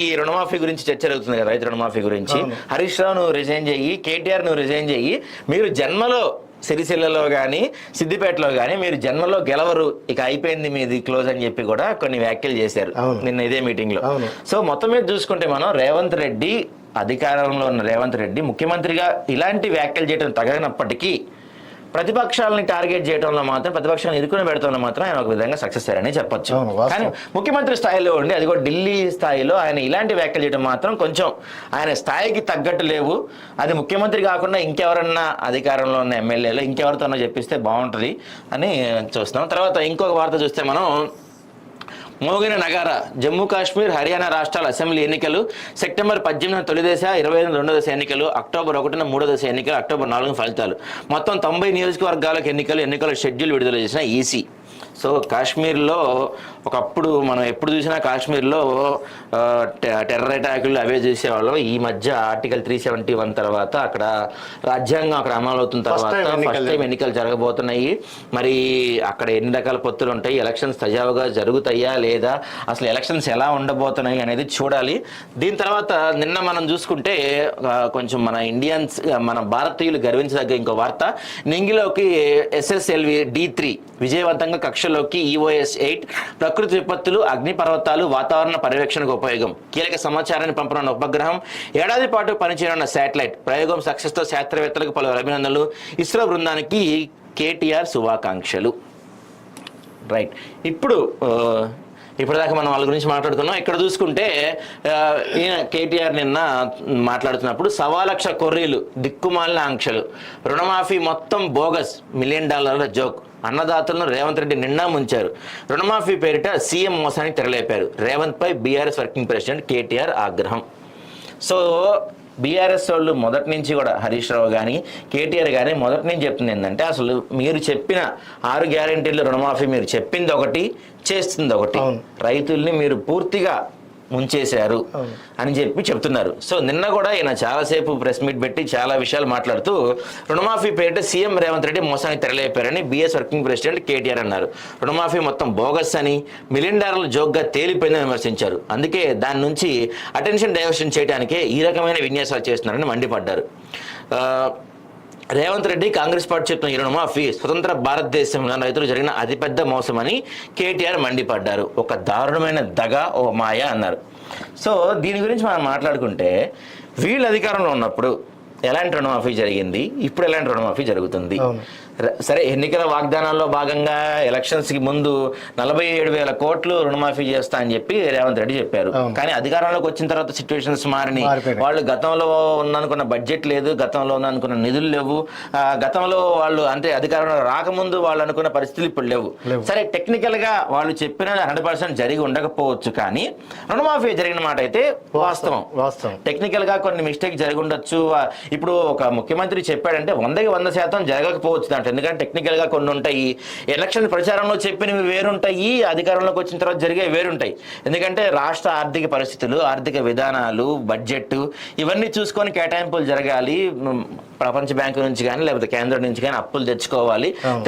ఈ రుణమాఫీ గురించి చర్చ జరుగుతుంది కదా, రైతు రుణమాఫీ గురించి. హరీష్ రావు నువ్వు రిజైన్ చెయ్యి, కేటీఆర్ నువ్వు రిజైన్ చెయ్యి, మీరు జన్మలో సిరిసిల్లలో కానీ సిద్దిపేటలో కానీ మీరు జన్మలో గెలవరు, ఇక అయిపోయింది మీది క్లోజ్ అని చెప్పి కూడా కొన్ని వ్యాఖ్యలు చేశారు నిన్న ఇదే మీటింగ్ లో. సో మొత్తం మీద చూసుకుంటే మనం రేవంత్ రెడ్డి, అధికారంలో ఉన్న రేవంత్ రెడ్డి ముఖ్యమంత్రిగా ఇలాంటి వ్యాఖ్యలు చేయడం తగనప్పటికీ ప్రతిపక్షాలని టార్గెట్ చేయడంలో మాత్రం, ప్రతిపక్షాలను ఇరుకుని పెడతంలో మాత్రం ఆయన ఒక విధంగా సక్సెస్ అయ్యారని చెప్పొచ్చు. కానీ ముఖ్యమంత్రి స్థాయిలో ఉండి, అది కూడా ఢిల్లీ స్థాయిలో ఆయన ఇలాంటి వ్యాఖ్యలు చేయడం మాత్రం కొంచెం ఆయన స్థాయికి తగ్గట్టు లేవు. అది ముఖ్యమంత్రి కాకుండా ఇంకెవరన్నా అధికారంలో ఉన్న ఎమ్మెల్యేలు ఇంకెవరితోనో చెప్పిస్తే బాగుంటుంది అని చూస్తున్నాం. తర్వాత ఇంకొక వార్త చూస్తే మనం, మోగిన నగారా, జమ్మూ కాశ్మీర్, హర్యానా రాష్ట్రాల అసెంబ్లీ ఎన్నికలు సెప్టెంబర్ 18 తొలి దశ, 25 రెండో దశ ఎన్నికలు, అక్టోబర్ 1 మూడో దశ ఎన్నికలు, అక్టోబర్ 4 ఫలితాలు. మొత్తం 90 నియోజకవర్గాలకు ఎన్నికల షెడ్యూల్ విడుదల చేసిన ఈసీ. సో కాశ్మీర్లో ఒకప్పుడు మనం ఎప్పుడు చూసినా కాశ్మీర్లో టెర్రర్ అటాకులు అవే చూసేవాళ్ళం. ఈ మధ్య ఆర్టికల్ 371 తర్వాత అక్కడ రాజ్యాంగం అక్కడ అమలు అవుతున్న తర్వాత ఫస్ట్ టైం ఎన్నికలు జరగబోతున్నాయి. మరి అక్కడ ఎన్ని రకాల పొత్తులు ఉంటాయి, ఎలక్షన్స్ సజావుగా జరుగుతాయా లేదా, అసలు ఎలక్షన్స్ ఎలా ఉండబోతున్నాయి అనేది చూడాలి. దీని తర్వాత నిన్న మనం చూసుకుంటే కొంచెం మన ఇండియన్స్, మన భారతీయులు గర్వించదగ్గ ఇంకో వార్త, నింగిలోకి SSLV D3 విజయవంతంగా కక్షలోకి EOS 8 ప్రకృతి విపత్తులు, అగ్నిపర్వతాలు, వాతావరణ పర్యవేక్షణకు ఉపయోగం. కీలక సమాచారాన్ని పంపనున్న ఉపగ్రహం, ఏడాది పాటు పనిచేయనున్న శాటిలైట్. ప్రయోగం సక్సెస్తో శాస్త్రవేత్తలకు పలువురు అభినందనలు, ఇస్రో బృందానికి కేటీఆర్ శుభాకాంక్షలు. రైట్, ఇప్పటిదాకా మనం వాళ్ళ గురించి మాట్లాడుకున్నాం. ఇక్కడ చూసుకుంటే ఈయన కేటీఆర్ నిన్న మాట్లాడుతున్నప్పుడు, $1,00,000 కొర్రీలు, దిక్కుమాలిన ఆంక్షలు, రుణమాఫీ మొత్తం బోగస్, $1 మిలియన్ జోక్, అన్నదాతలను రేవంత్ రెడ్డి నిండా ముంచారు, రుణమాఫీ పేరిట సీఎం మోసానికి తెరలేపారు, రేవంత్ పై బీఆర్ఎస్ వర్కింగ్ ప్రెసిడెంట్ కేటీఆర్ ఆగ్రహం. సో బీఆర్ఎస్ వాళ్ళు మొదటి నుంచి కూడా, హరీష్ రావు కానీ కేటీఆర్ కానీ మొదటి నుంచి చెప్తుంది ఏంటంటే, అసలు మీరు చెప్పిన 6 గ్యారెంటీలు రుణమాఫీ మీరు చెప్పింది ఒకటి, చేస్తుంది ఒకటి, రైతుల్ని మీరు పూర్తిగా ముంచేశారు అని చెప్పి చెప్తున్నారు. సో నిన్న కూడా ఈయన చాలాసేపు ప్రెస్ మీట్ పెట్టి చాలా విషయాలు మాట్లాడుతూ, రుణమాఫీ పేరిట సీఎం రేవంత్ రెడ్డి మోసానికి తెరలేపారని బీఎస్ వర్కింగ్ ప్రెసిడెంట్ కేటీఆర్ అన్నారు. రుణమాఫీ మొత్తం బోగస్ అని, $1 మిలియన్ జోక్గా తేలిపోయిందని విమర్శించారు. అందుకే దాని నుంచి అటెన్షన్ డైవర్షన్ చేయడానికే ఈ రకమైన విన్యాసాలు చేస్తున్నారని మండిపడ్డారు. రేవంత్ రెడ్డి కాంగ్రెస్ పార్టీ చెప్పిన ఈ రుణమాఫీ స్వతంత్ర భారతదేశంలో రైతులు జరిగిన అతిపెద్ద మోసమని కేటీఆర్ మండిపడ్డారు. ఒక దారుణమైన దగ, ఓ మాయ అన్నారు. సో దీని గురించి మనం మాట్లాడుకుంటే, వీళ్ళు అధికారంలో ఉన్నప్పుడు ఎలాంటి రుణమాఫీ జరిగింది, ఇప్పుడు ఎలాంటి రుణమాఫీ జరుగుతుంది. సరే, ఎన్నికల వాగ్దానాల్లో భాగంగా ఎలక్షన్స్ కి ముందు 47,000 కోట్లు రుణమాఫీ చేస్తా అని చెప్పి రేవంత్ రెడ్డి చెప్పారు. కానీ అధికారంలోకి వచ్చిన తర్వాత సిచ్యువేషన్స్ మారినాయి. వాళ్ళు గతంలో ఉందనుకున్న బడ్జెట్ లేదు, గతంలో ఉందనుకున్న నిధులు లేవు, గతంలో వాళ్ళు అంటే అధికారంలో రాకముందు వాళ్ళు అనుకున్న పరిస్థితులు ఇప్పుడు లేవు. సరే, టెక్నికల్ గా వాళ్ళు చెప్పిన 100% జరిగి ఉండకపోవచ్చు, కానీ రుణమాఫీ జరిగిన మాట అయితే వాస్తవం. టెక్నికల్ గా కొన్ని మిస్టేక్ జరిగి ఉండొచ్చు. ఇప్పుడు ఒక ముఖ్యమంత్రి చెప్పాడంటే 100% జరగకపోవచ్చు దాంట్లో, ఎందుకంటే టెక్నికల్ గా కొన్ని ఉంటాయి. ఎలక్షన్ ప్రచారంలో చెప్పినవి వేరుంటాయి, అధికారంలోకి వచ్చిన తర్వాత జరిగేవి వేరుంటాయి. ఎందుకంటే రాష్ట్ర ఆర్థిక పరిస్థితులు, ఆర్థిక విధానాలు, బడ్జెట్ ఇవన్నీ చూసుకొని కేటాయింపులు జరగాలి. ప్రపంచ బ్యాంకు నుంచి కానీ లేకపోతే కేంద్రం నుంచి కానీ అప్పులు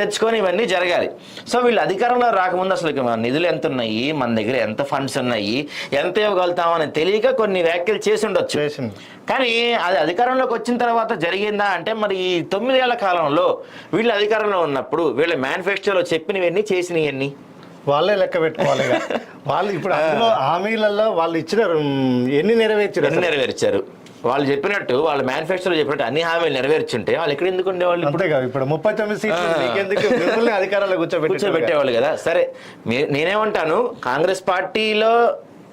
తెచ్చుకొని ఇవన్నీ జరగాలి. సో వీళ్ళు అధికారంలో రాకముందు అసలు నిధులు ఎంత ఉన్నాయి, మన దగ్గర ఎంత ఫండ్స్ ఉన్నాయి, ఎంత ఇవ్వగలుగుతామని తెలియక కొన్ని వ్యాఖ్యలు చేసి ఉండొచ్చు. కానీ అది అధికారంలోకి వచ్చిన తర్వాత జరిగిందా అంటే, మరి ఈ 9 ఏళ్ల కాలంలో వీళ్ళు అధికారంలో ఉన్నప్పుడు వీళ్ళ మేనిఫెస్టోలో చెప్పినవన్నీ చేసినవన్నీ వాళ్ళే లెక్క పెట్టుకోవాలి. వాళ్ళు ఇప్పుడు అందులో హామీలలో వాళ్ళు ఇచ్చిన ఎన్ని నెరవేర్చారు? వాళ్ళు చెప్పినట్టు, వాళ్ళ మేనిఫెస్టోలో చెప్పినట్టు అన్ని హామీలు నెరవేర్చుంటే వాళ్ళు ఎక్కడ ఎందుకు ఉండేవాళ్ళు? ఇప్పుడు 39 సీట్లు అధికారంలో కూర్చోబెట్టేవాళ్ళు కదా. సరే, నేనేమంటాను, కాంగ్రెస్ పార్టీలో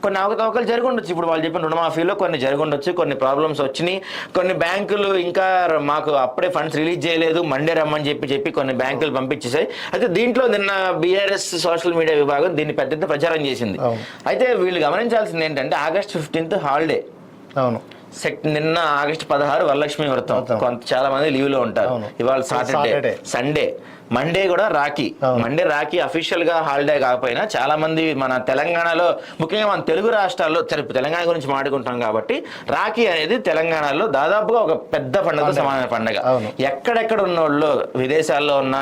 కొన్ని అవకతవకలు జరిగి ఉండొచ్చు. ఇప్పుడు వాళ్ళు చెప్పిన రుణమాఫీలో కొన్ని జరిగి ఉండొచ్చు, కొన్ని ప్రాబ్లమ్స్ వచ్చినాయి. కొన్ని బ్యాంకులు ఇంకా మాకు అప్పుడే ఫండ్స్ రిలీజ్ చేయలేదు, మండే రమ్మని చెప్పి కొన్ని బ్యాంకులు పంపించేసాయి. అయితే దీంట్లో నిన్న బీఆర్ఎస్ సోషల్ మీడియా విభాగం దీన్ని పెద్ద ప్రచారం చేసింది. అయితే వీళ్ళు గమనించాల్సింది ఏంటంటే, ఆగస్ట్ 15 హాలిడే. అవును. నిన్న ఆగస్టు 16 వరలక్ష్మి వ్రతం, చాలా మంది లీవ్ లో ఉంటారు. ఇవాళ సాటర్డే, సండే, మండే కూడా రాఖీ. మండే రాఖీ అఫీషియల్ గా హాలిడే కాకపోయినా చాలా మంది మన తెలంగాణలో, ముఖ్యంగా మన తెలుగు రాష్ట్రాల్లో, తెలంగాణ గురించి మాట్లాడుకుంటాం కాబట్టి రాఖీ అనేది తెలంగాణలో దాదాపుగా ఒక పెద్ద పండుగ, సమానమైన పండుగ. ఎక్కడెక్కడ ఉన్నోళ్ళు, విదేశాల్లో ఉన్న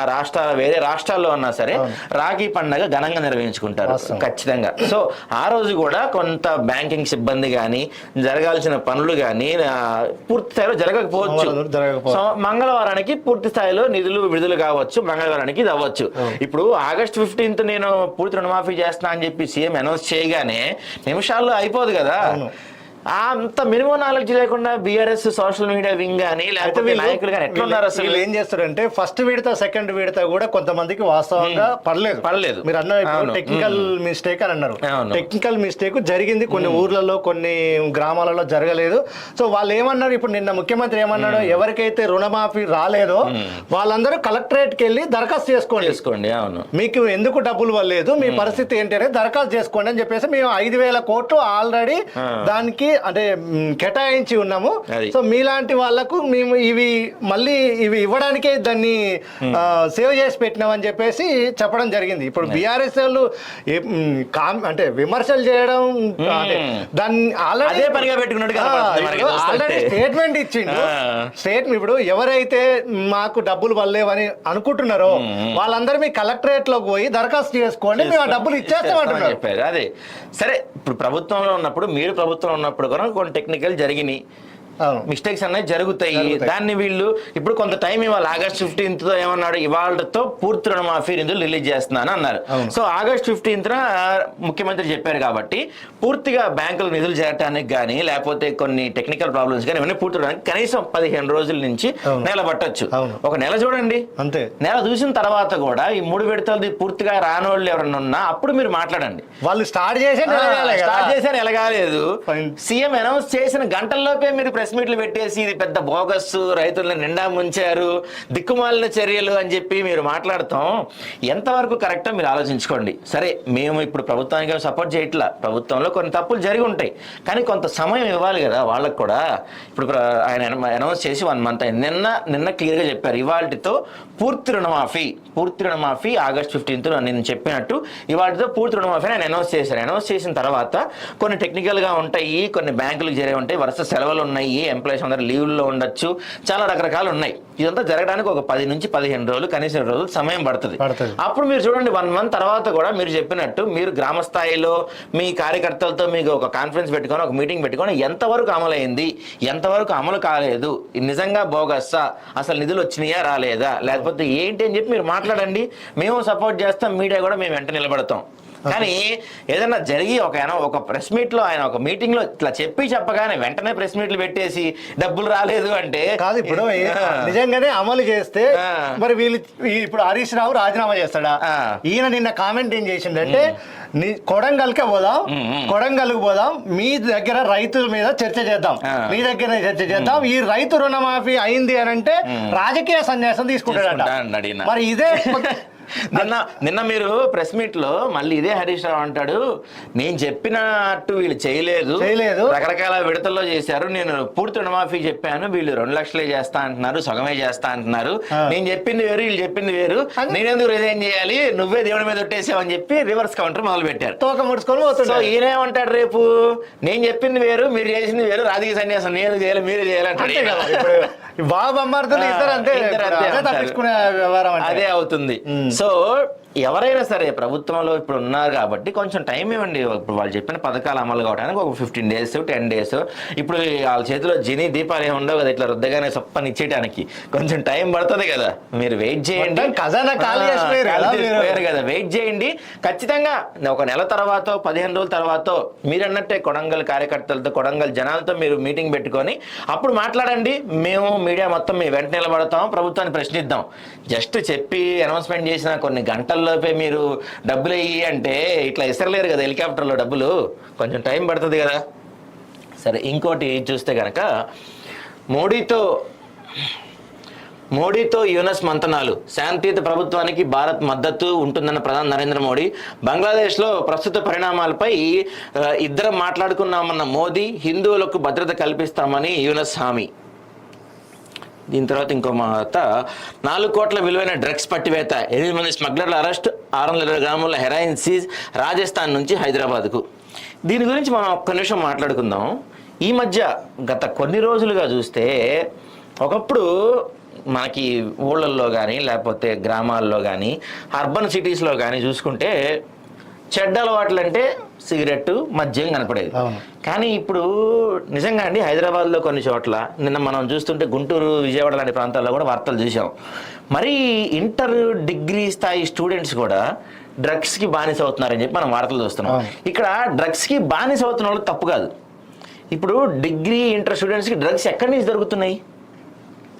వేరే రాష్ట్రాల్లో ఉన్నా సరే రాఖీ పండుగ ఘనంగా నిర్వహించుకుంటారు ఖచ్చితంగా. సో ఆ రోజు కూడా కొంత బ్యాంకింగ్ సిబ్బంది కానీ జరగాల్సిన పనులు కానీ పూర్తి స్థాయిలో జరగకపోవచ్చు. సో మంగళవారానికి పూర్తి స్థాయిలో నిధులు విడుదల కావచ్చు, మంగళవారానికి ఇది అవ్వచ్చు. ఇప్పుడు ఆగస్ట్ 15 నేను పూర్తి రుణమాఫీ చేస్తున్నా అని చెప్పి సీఎం అనౌన్స్ చేయగానే నిమిషాల్లో అయిపోదు కదా. అంత మినిమం నాలెడ్జ్ లేకుండా బీఆర్ఎస్ సోషల్ మీడియా వింగ్ కానీ లేకపోతే నాయకులు కానీ ఎట్లున్నారు అసలు? ఏం చేస్తారంటే, ఫస్ట్ విడత సెకండ్ విడత కూడా కొంతమందికి వాస్తవంగా పడలేదు. మీరు అన్నారు టెక్నికల్ మిస్టేక్ అని అన్నారు. టెక్నికల్ మిస్టేక్ జరిగింది కొన్ని ఊర్లలో, కొన్ని గ్రామాలలో జరగలేదు. సో వాళ్ళు ఏమన్నారు, ఇప్పుడు నిన్న ముఖ్యమంత్రి ఏమన్నాడు, ఎవరికైతే రుణమాఫీ రాలేదో వాళ్ళందరూ కలెక్టరేట్కి వెళ్ళి దరఖాస్తు చేసుకోండి. అవును, మీకు ఎందుకు డబ్బులు ఇవ్వలేదు, మీ పరిస్థితి ఏంటి అనేది దరఖాస్తు చేసుకోండి అని చెప్పేసి మేము 5,000 కోట్లు ఆల్రెడీ దానికి అంటే కేటాయించి ఉన్నాము. సో మీలాంటి వాళ్లకు మేము మళ్ళీ ఇవి ఇవ్వడానికే దాన్ని సేవ్ చేసి పెట్టినామని చెప్పేసి చెప్పడం జరిగింది. ఇప్పుడు బీఆర్ఎస్ వాళ్ళు అంటే విమర్శలు చేయడం, దాన్ని ఆల్రెడీ స్టేట్మెంట్ ఇచ్చిండు. ఇప్పుడు ఎవరైతే మాకు డబ్బులు వల్లేవని అనుకుంటున్నారో వాళ్ళందరూ మీ కలెక్టరేట్ లోకి పోయి దరఖాస్తు చేసుకోండి, మేము ఆ డబ్బులు ఇచ్చేస్తామంటున్నారు. అదే సరే, ఇప్పుడు ప్రభుత్వంలో ఉన్నప్పుడు, మీరు ప్రభుత్వంలో ఉన్నప్పుడు కూడా కొన్ని టెక్నికల్ జరిగినాయి, మిస్టేక్స్ అనేవి జరుగుతాయి. దాన్ని వీళ్ళు ఇప్పుడు కొంత టైం ఇవ్వాలి. ఆగస్ట్ 15 ఏమన్నాడు, ఇవాళతో పూర్తి రుణమాఫీ నిధులు రిలీజ్ చేస్తున్నాను అన్నారు. సో ఆగస్ట్ 15 ముఖ్యమంత్రి చెప్పారు కాబట్టి పూర్తిగా బ్యాంకులు నిధులు చేరడానికి కానీ లేకపోతే కొన్ని టెక్నికల్ ప్రాబ్లమ్స్ కానీ ఇవన్నీ పూర్తి కనీసం 15 రోజుల నుంచి నెల పట్టొచ్చు. ఒక నెల చూడండి, అంతే. నెల చూసిన తర్వాత కూడా ఈ 3 విడతలది పూర్తిగా రానోళ్ళు ఎవరన్నా ఉన్నా అప్పుడు మీరు మాట్లాడండి. వాళ్ళు స్టార్ట్ చేసే నెల కాలేదు, సీఎం అనౌన్స్ చేసిన గంటల్లోపే మీరు ప్రెస్ మీట్లు పెట్టేసి ఇది పెద్ద బోగస్, రైతులను నిండా ముంచారు, దిక్కుమాలిన చర్యలు అని చెప్పి మీరు మాట్లాడతాం ఎంతవరకు కరెక్టో మీరు ఆలోచించుకోండి. సరే, మేము ఇప్పుడు ప్రభుత్వానికి సపోర్ట్ చేయట్లా, ప్రభుత్వంలో కొన్ని తప్పులు జరిగి ఉంటాయి, కానీ కొంత సమయం ఇవ్వాలి కదా వాళ్ళకు కూడా. ఇప్పుడు ఆయన అనౌన్స్ చేసి 1 month అయింది. నిన్న క్లియర్గా చెప్పారు, ఇవాళతో పూర్తి రుణమాఫీ ఆగస్ట్ 15 నేను చెప్పినట్టు ఇవాళతో పూర్తి రుణమాఫీ ఆయన అనౌన్స్ చేశారు. అనౌన్స్ చేసిన తర్వాత కొన్ని టెక్నికల్గా ఉంటాయి, కొన్ని బ్యాంకులకు జరిగి ఉంటాయి, వరుస సెలవులు ఉన్నాయి, ఎంప్లాయీస్ అందరూ లీవ్లో ఉండొచ్చు, చాలా రకరకాలు ఉన్నాయి. ఇదంతా జరగడానికి ఒక 10 నుంచి 15 రోజులు, కనీసం 2 రోజులు సమయం పడుతుంది. అప్పుడు మీరు చూడండి, 1 month తర్వాత కూడా మీరు చెప్పినట్టు మీరు గ్రామ స్థాయిలో మీ కార్యకర్తలతో మీకు ఒక కాన్ఫరెన్స్ పెట్టుకొని, ఒక మీటింగ్ పెట్టుకొని ఎంతవరకు అమలైంది, ఎంతవరకు అమలు కాలేదు, నిజంగా బోగస్సా, అసలు నిధులు వచ్చినాయా రాలేదా, లేకపోతే ఏంటి అని చెప్పి మీరు మాట్లాడండి. మేము సపోర్ట్ చేస్తాం, మీడియా కూడా మేము వెంట నిలబడతాం. కానీ ఏదైనా జరిగి ఒక ప్రెస్ మీట్ లో ఆయన ఒక మీటింగ్ లో ఇట్లా చెప్పగానే వెంటనే ప్రెస్ మీట్లు పెట్టేసి డబ్బులు రాలేదు అంటే కాదు. ఇప్పుడు నిజంగానే అమలు చేస్తే మరి వీళ్ళు ఇప్పుడు హరీష్ రావు రాజీనామా చేస్తాడా? ఈయన నిన్న కామెంట్ ఏం చేసిండంటే కొడంగల్కే పోదాం, కొడంగల్కి పోదాం, మీ దగ్గర రైతుల మీద చర్చ చేద్దాం, మీ దగ్గర చర్చ చేద్దాం, ఈ రైతు రుణమాఫీ అయింది అని అంటే రాజకీయ సన్యాసం తీసుకుంటాడట. మరి ఇదే నిన్న మీరు ప్రెస్ మీట్ లో మళ్ళీ ఇదే హరీష్ రావు అంటాడు, నేను చెప్పినట్టు వీళ్ళు చేయలేదు, రకరకాల విడతల్లో చేశారు, నేను పూర్తి రుణమాఫీ చెప్పాను, వీళ్ళు 2 లక్షలే చేస్తా అంటున్నారు, సగమే చేస్తా అంటున్నారు, నేను చెప్పింది వేరు వీళ్ళు చెప్పింది వేరు, నేనెందుకు రిజైన్ చేయాలి, నువ్వే దేవుడి మీద ఒట్టేసావని చెప్పి రివర్స్ కౌంటర్ మొదలు పెట్టారు. సో ఈయనేమంటాడు రేపు, నేను చెప్పింది వేరు మీరు చేసింది వేరు, రాజకీయ సన్యాసం నేను చేయాలి మీరే చేయాలంటాడు. బాబు అమ్మారుతో ఇద్దరు అంతే, అదే అవుతుంది. సో ఎవరైనా సరే ప్రభుత్వంలో ఇప్పుడు ఉన్నారు కాబట్టి కొంచెం టైం ఇవ్వండి. ఇప్పుడు వాళ్ళు చెప్పిన పథకాలు అమలు కావడానికి ఒక 15 days 10 days. ఇప్పుడు వాళ్ళ చేతిలో దీపాలు ఏమి ఉండవు కదా, ఇట్లా రుద్దగానే సొప్పని ఇచ్చేయడానికి కొంచెం టైం పడుతుంది కదా, మీరు వెయిట్ చేయండి. కదా వెయిట్ చేయండి. ఖచ్చితంగా ఒక నెల తర్వాత 15 రోజుల తర్వాత మీరు అన్నట్టే కొడంగల్ కార్యకర్తలతో కొడంగల్ జనాలతో మీరు మీటింగ్ పెట్టుకొని అప్పుడు మాట్లాడండి. మేము మీడియా మొత్తం మీ వెంట నిలబడతాం, ప్రభుత్వాన్ని ప్రశ్నిద్దాం. జస్ట్ చెప్పి అనౌన్స్మెంట్ చేసిన కొన్ని గంటల్లోపే మీరు డబ్బులు ఇయ్యి అంటే ఇట్లా ఇసరలేరు కదా, హెలికాప్టర్లో డబ్బులు కొంచెం టైం పడుతుంది కదా. సరే, ఇంకోటి చూస్తే కనుక మోడీతో యూనస్ మంతనాలు, శాంతియుత ప్రభుత్వానికి భారత్ మద్దతు ఉంటుందన్న ప్రధాని నరేంద్ర మోడీ. బంగ్లాదేశ్లో ప్రస్తుత పరిణామాలపై ఇద్దరం మాట్లాడుకున్నామన్న మోదీ, హిందువులకు భద్రత కల్పిస్తామని యూనస్ హామీ. దీని తర్వాత ఇంకో మాట, 4 కోట్ల విలువైన డ్రగ్స్ పట్టివేత, 8 మంది స్మగ్లర్ల అరెస్ట్, 620 గ్రాముల హెరాయిన్ సీజ్, రాజస్థాన్ నుంచి హైదరాబాద్కు. దీని గురించి మనం ఒక్క నిమిషం మాట్లాడుకుందాం. ఈ మధ్య గత కొన్ని రోజులుగా చూస్తే ఒకప్పుడు మనకి ఊళ్ళల్లో కానీ లేకపోతే గ్రామాల్లో కానీ అర్బన్ సిటీస్లో కానీ చూసుకుంటే చెడ్డ అలవాట్లు అంటే సిగరెట్ మద్యం కనపడేది. కానీ ఇప్పుడు నిజంగా అండి హైదరాబాద్లో కొన్ని చోట్ల నిన్న మనం చూస్తుంటే గుంటూరు విజయవాడ లాంటి ప్రాంతాల్లో కూడా వార్తలు చూసాం. మరి ఇంటర్ డిగ్రీ స్థాయి స్టూడెంట్స్ కూడా డ్రగ్స్కి బానిస అవుతున్నారని చెప్పి మనం వార్తలు చూస్తున్నాం. ఇక్కడ డ్రగ్స్కి బానిస అవుతున్న వాళ్ళు తప్పు కాదు. ఇప్పుడు డిగ్రీ ఇంటర్ స్టూడెంట్స్కి డ్రగ్స్ ఎక్కడి నుంచి దొరుకుతున్నాయి?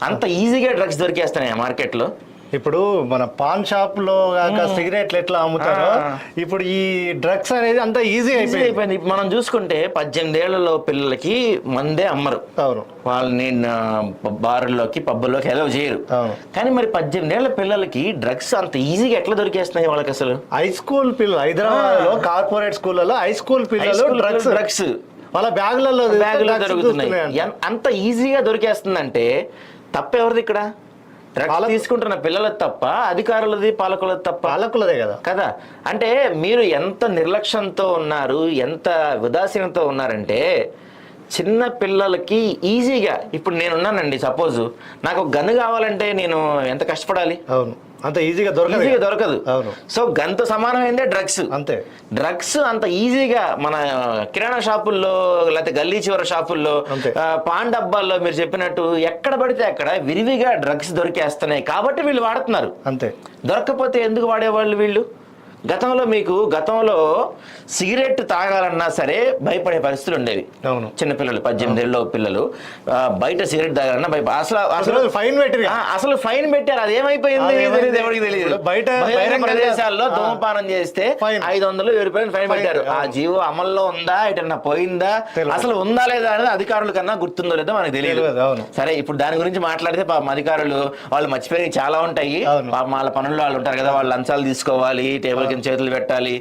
అంత ఈజీగా డ్రగ్స్ దొరికేస్తున్నాయి ఆ మార్కెట్లో. ఇప్పుడు మన పాన్ షాప్ లో సిగరెట్లు ఎట్లా అమ్ముతారో ఇప్పుడు ఈ డ్రగ్స్ అనేది అంత ఈజీ అయిపోయింది. మనం చూసుకుంటే 18 ఏళ్లలో పిల్లలకి మందే అమ్మరు, వాళ్ళని బారుల్లోకి పబ్బుల్లోకి ఎలా చేయరు. కానీ మరి 18 ఏళ్ల పిల్లలకి డ్రగ్స్ అంత ఈజీగా ఎట్లా దొరికేస్తున్నాయి వాళ్ళకి? అసలు హై స్కూల్ పిల్లలు, హైదరాబాద్ లో కార్పొరేట్ స్కూళ్ళలో హై స్కూల్ పిల్లలు డ్రగ్స్ వాళ్ళ బ్యాగులలో దొరుకుతున్నాయి. అంత ఈజీగా దొరికేస్తుందంటే తప్పెవరిది ఇక్కడ? డ్రగ్స్ తీసుకుంటున్న పిల్లలది తప్ప, అధికారులది పాలకులది తప్ప? పాలకులదే కదా. అంటే మీరు ఎంత నిర్లక్ష్యంతో ఉన్నారు, ఎంత ఉదాసీనతో ఉన్నారంటే చిన్న పిల్లలకి ఈజీగా, ఇప్పుడు నేనున్నానండి, సపోజ్ నాకు ఒక గన్ కావాలంటే నేను ఎంత కష్టపడాలి? అవును, అంత ఈజీగా దొరకదు. సో గన్తో సమానమైందే డ్రగ్స్. అంతే, డ్రగ్స్ అంత ఈజీగా మన కిరాణా షాపుల్లో లేకపోతే గల్లీ చివర షాపుల్లో పాన్ డబ్బాల్లో మీరు చెప్పినట్టు ఎక్కడ పడితే అక్కడ విరివిగా డ్రగ్స్ దొరికేస్తున్నాయి కాబట్టి వీళ్ళు వాడుతున్నారు. అంతే, దొరకకపోతే ఎందుకు వాడేవాళ్ళు వీళ్ళు? గతంలో సిగరెట్ తాగాలన్నా సరే భయపడే పరిస్థితులు ఉండేవి. చిన్నపిల్లలు 18 ఏళ్ళ పిల్లలు బయట సిగరెట్ తాగాలన్నా అసలు ఫైన్ పెట్టారు. అది ఏమైపోయింది ఎవరికి తెలియదు. బహిరంగ ప్రదేశాల్లో ధూమపానం చేస్తే 500-1000 రూపాయలు ఫైన్ పెట్టారు. ఆ జీవో అమల్లో ఉందా, ఎటన్నా పోయిందా, అసలు ఉందా లేదా అనేది అధికారుల కన్నా గుర్తుందో లేదో మనకు తెలియదు. సరే, ఇప్పుడు దాని గురించి మాట్లాడితే పాపం అధికారులు వాళ్ళు మర్చిపోయి చాలా ఉంటాయి. వాళ్ళ పనుల్లో వాళ్ళు ఉంటారు కదా, వాళ్ళు లంచాలు తీసుకోవాలి, టేబుల్ కింద చేతులు పెట్టాలి,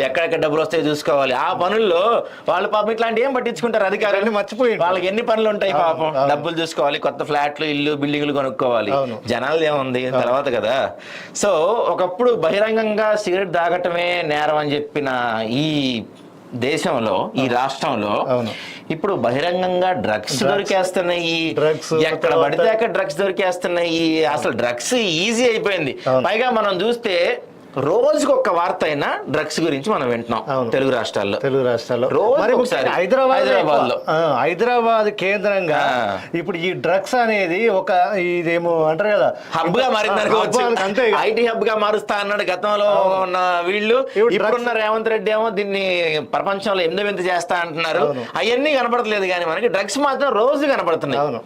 ఎక్కడెక్కడ డబ్బులు వస్తాయి చూసుకోవాలి. ఆ పనుల్లో వాళ్ళు పాపం ఇట్లాంటి ఏం పట్టించుకుంటారు అధికారులు? మర్చిపోయి వాళ్ళకి ఎన్ని పనులు ఉంటాయి పాపం. డబ్బులు చూసుకోవాలి, కొత్త ఫ్లాట్లు, ఇల్లు, బిల్డింగ్లు కొనుక్కోవాలి. జనాలు ఏముంది తర్వాత కదా. సో ఒకప్పుడు బహిరంగంగా సిగరెట్ తాగటమే నేరం అని చెప్పిన ఈ దేశంలో, ఈ రాష్ట్రంలో ఇప్పుడు బహిరంగంగా డ్రగ్స్ దొరికేస్తున్నాయి. ఎక్కడ పడితే అక్కడ డ్రగ్స్ దొరికేస్తున్నాయి. అసలు డ్రగ్స్ ఈజీ అయిపోయింది. పైగా మనం చూస్తే రోజుకి ఒక్క వార్త అయినా డ్రగ్స్ గురించి మనం వింటున్నాం అవును. తెలుగు రాష్ట్రాల్లో రోజు మరి ఒకసారి హైదరాబాద్ కేంద్రంగా ఇప్పుడు ఈ డ్రగ్స్ అనేది ఒక ఇదేమో అంటారు కదా హబ్ గా మారింది అనుకోవచ్చు. అంతే ఐటీ హబ్ గా మారుస్తా అన్నాడు గతంలో ఉన్న వీళ్ళు. ఇప్పుడున్న రేవంత్ రెడ్డి ఏమో దీన్ని ప్రపంచంలో వింత చేస్తా అంటున్నారు. అవన్నీ కనపడట్లేదు కానీ మనకి డ్రగ్స్ మాత్రం రోజు కనపడుతున్నాయి.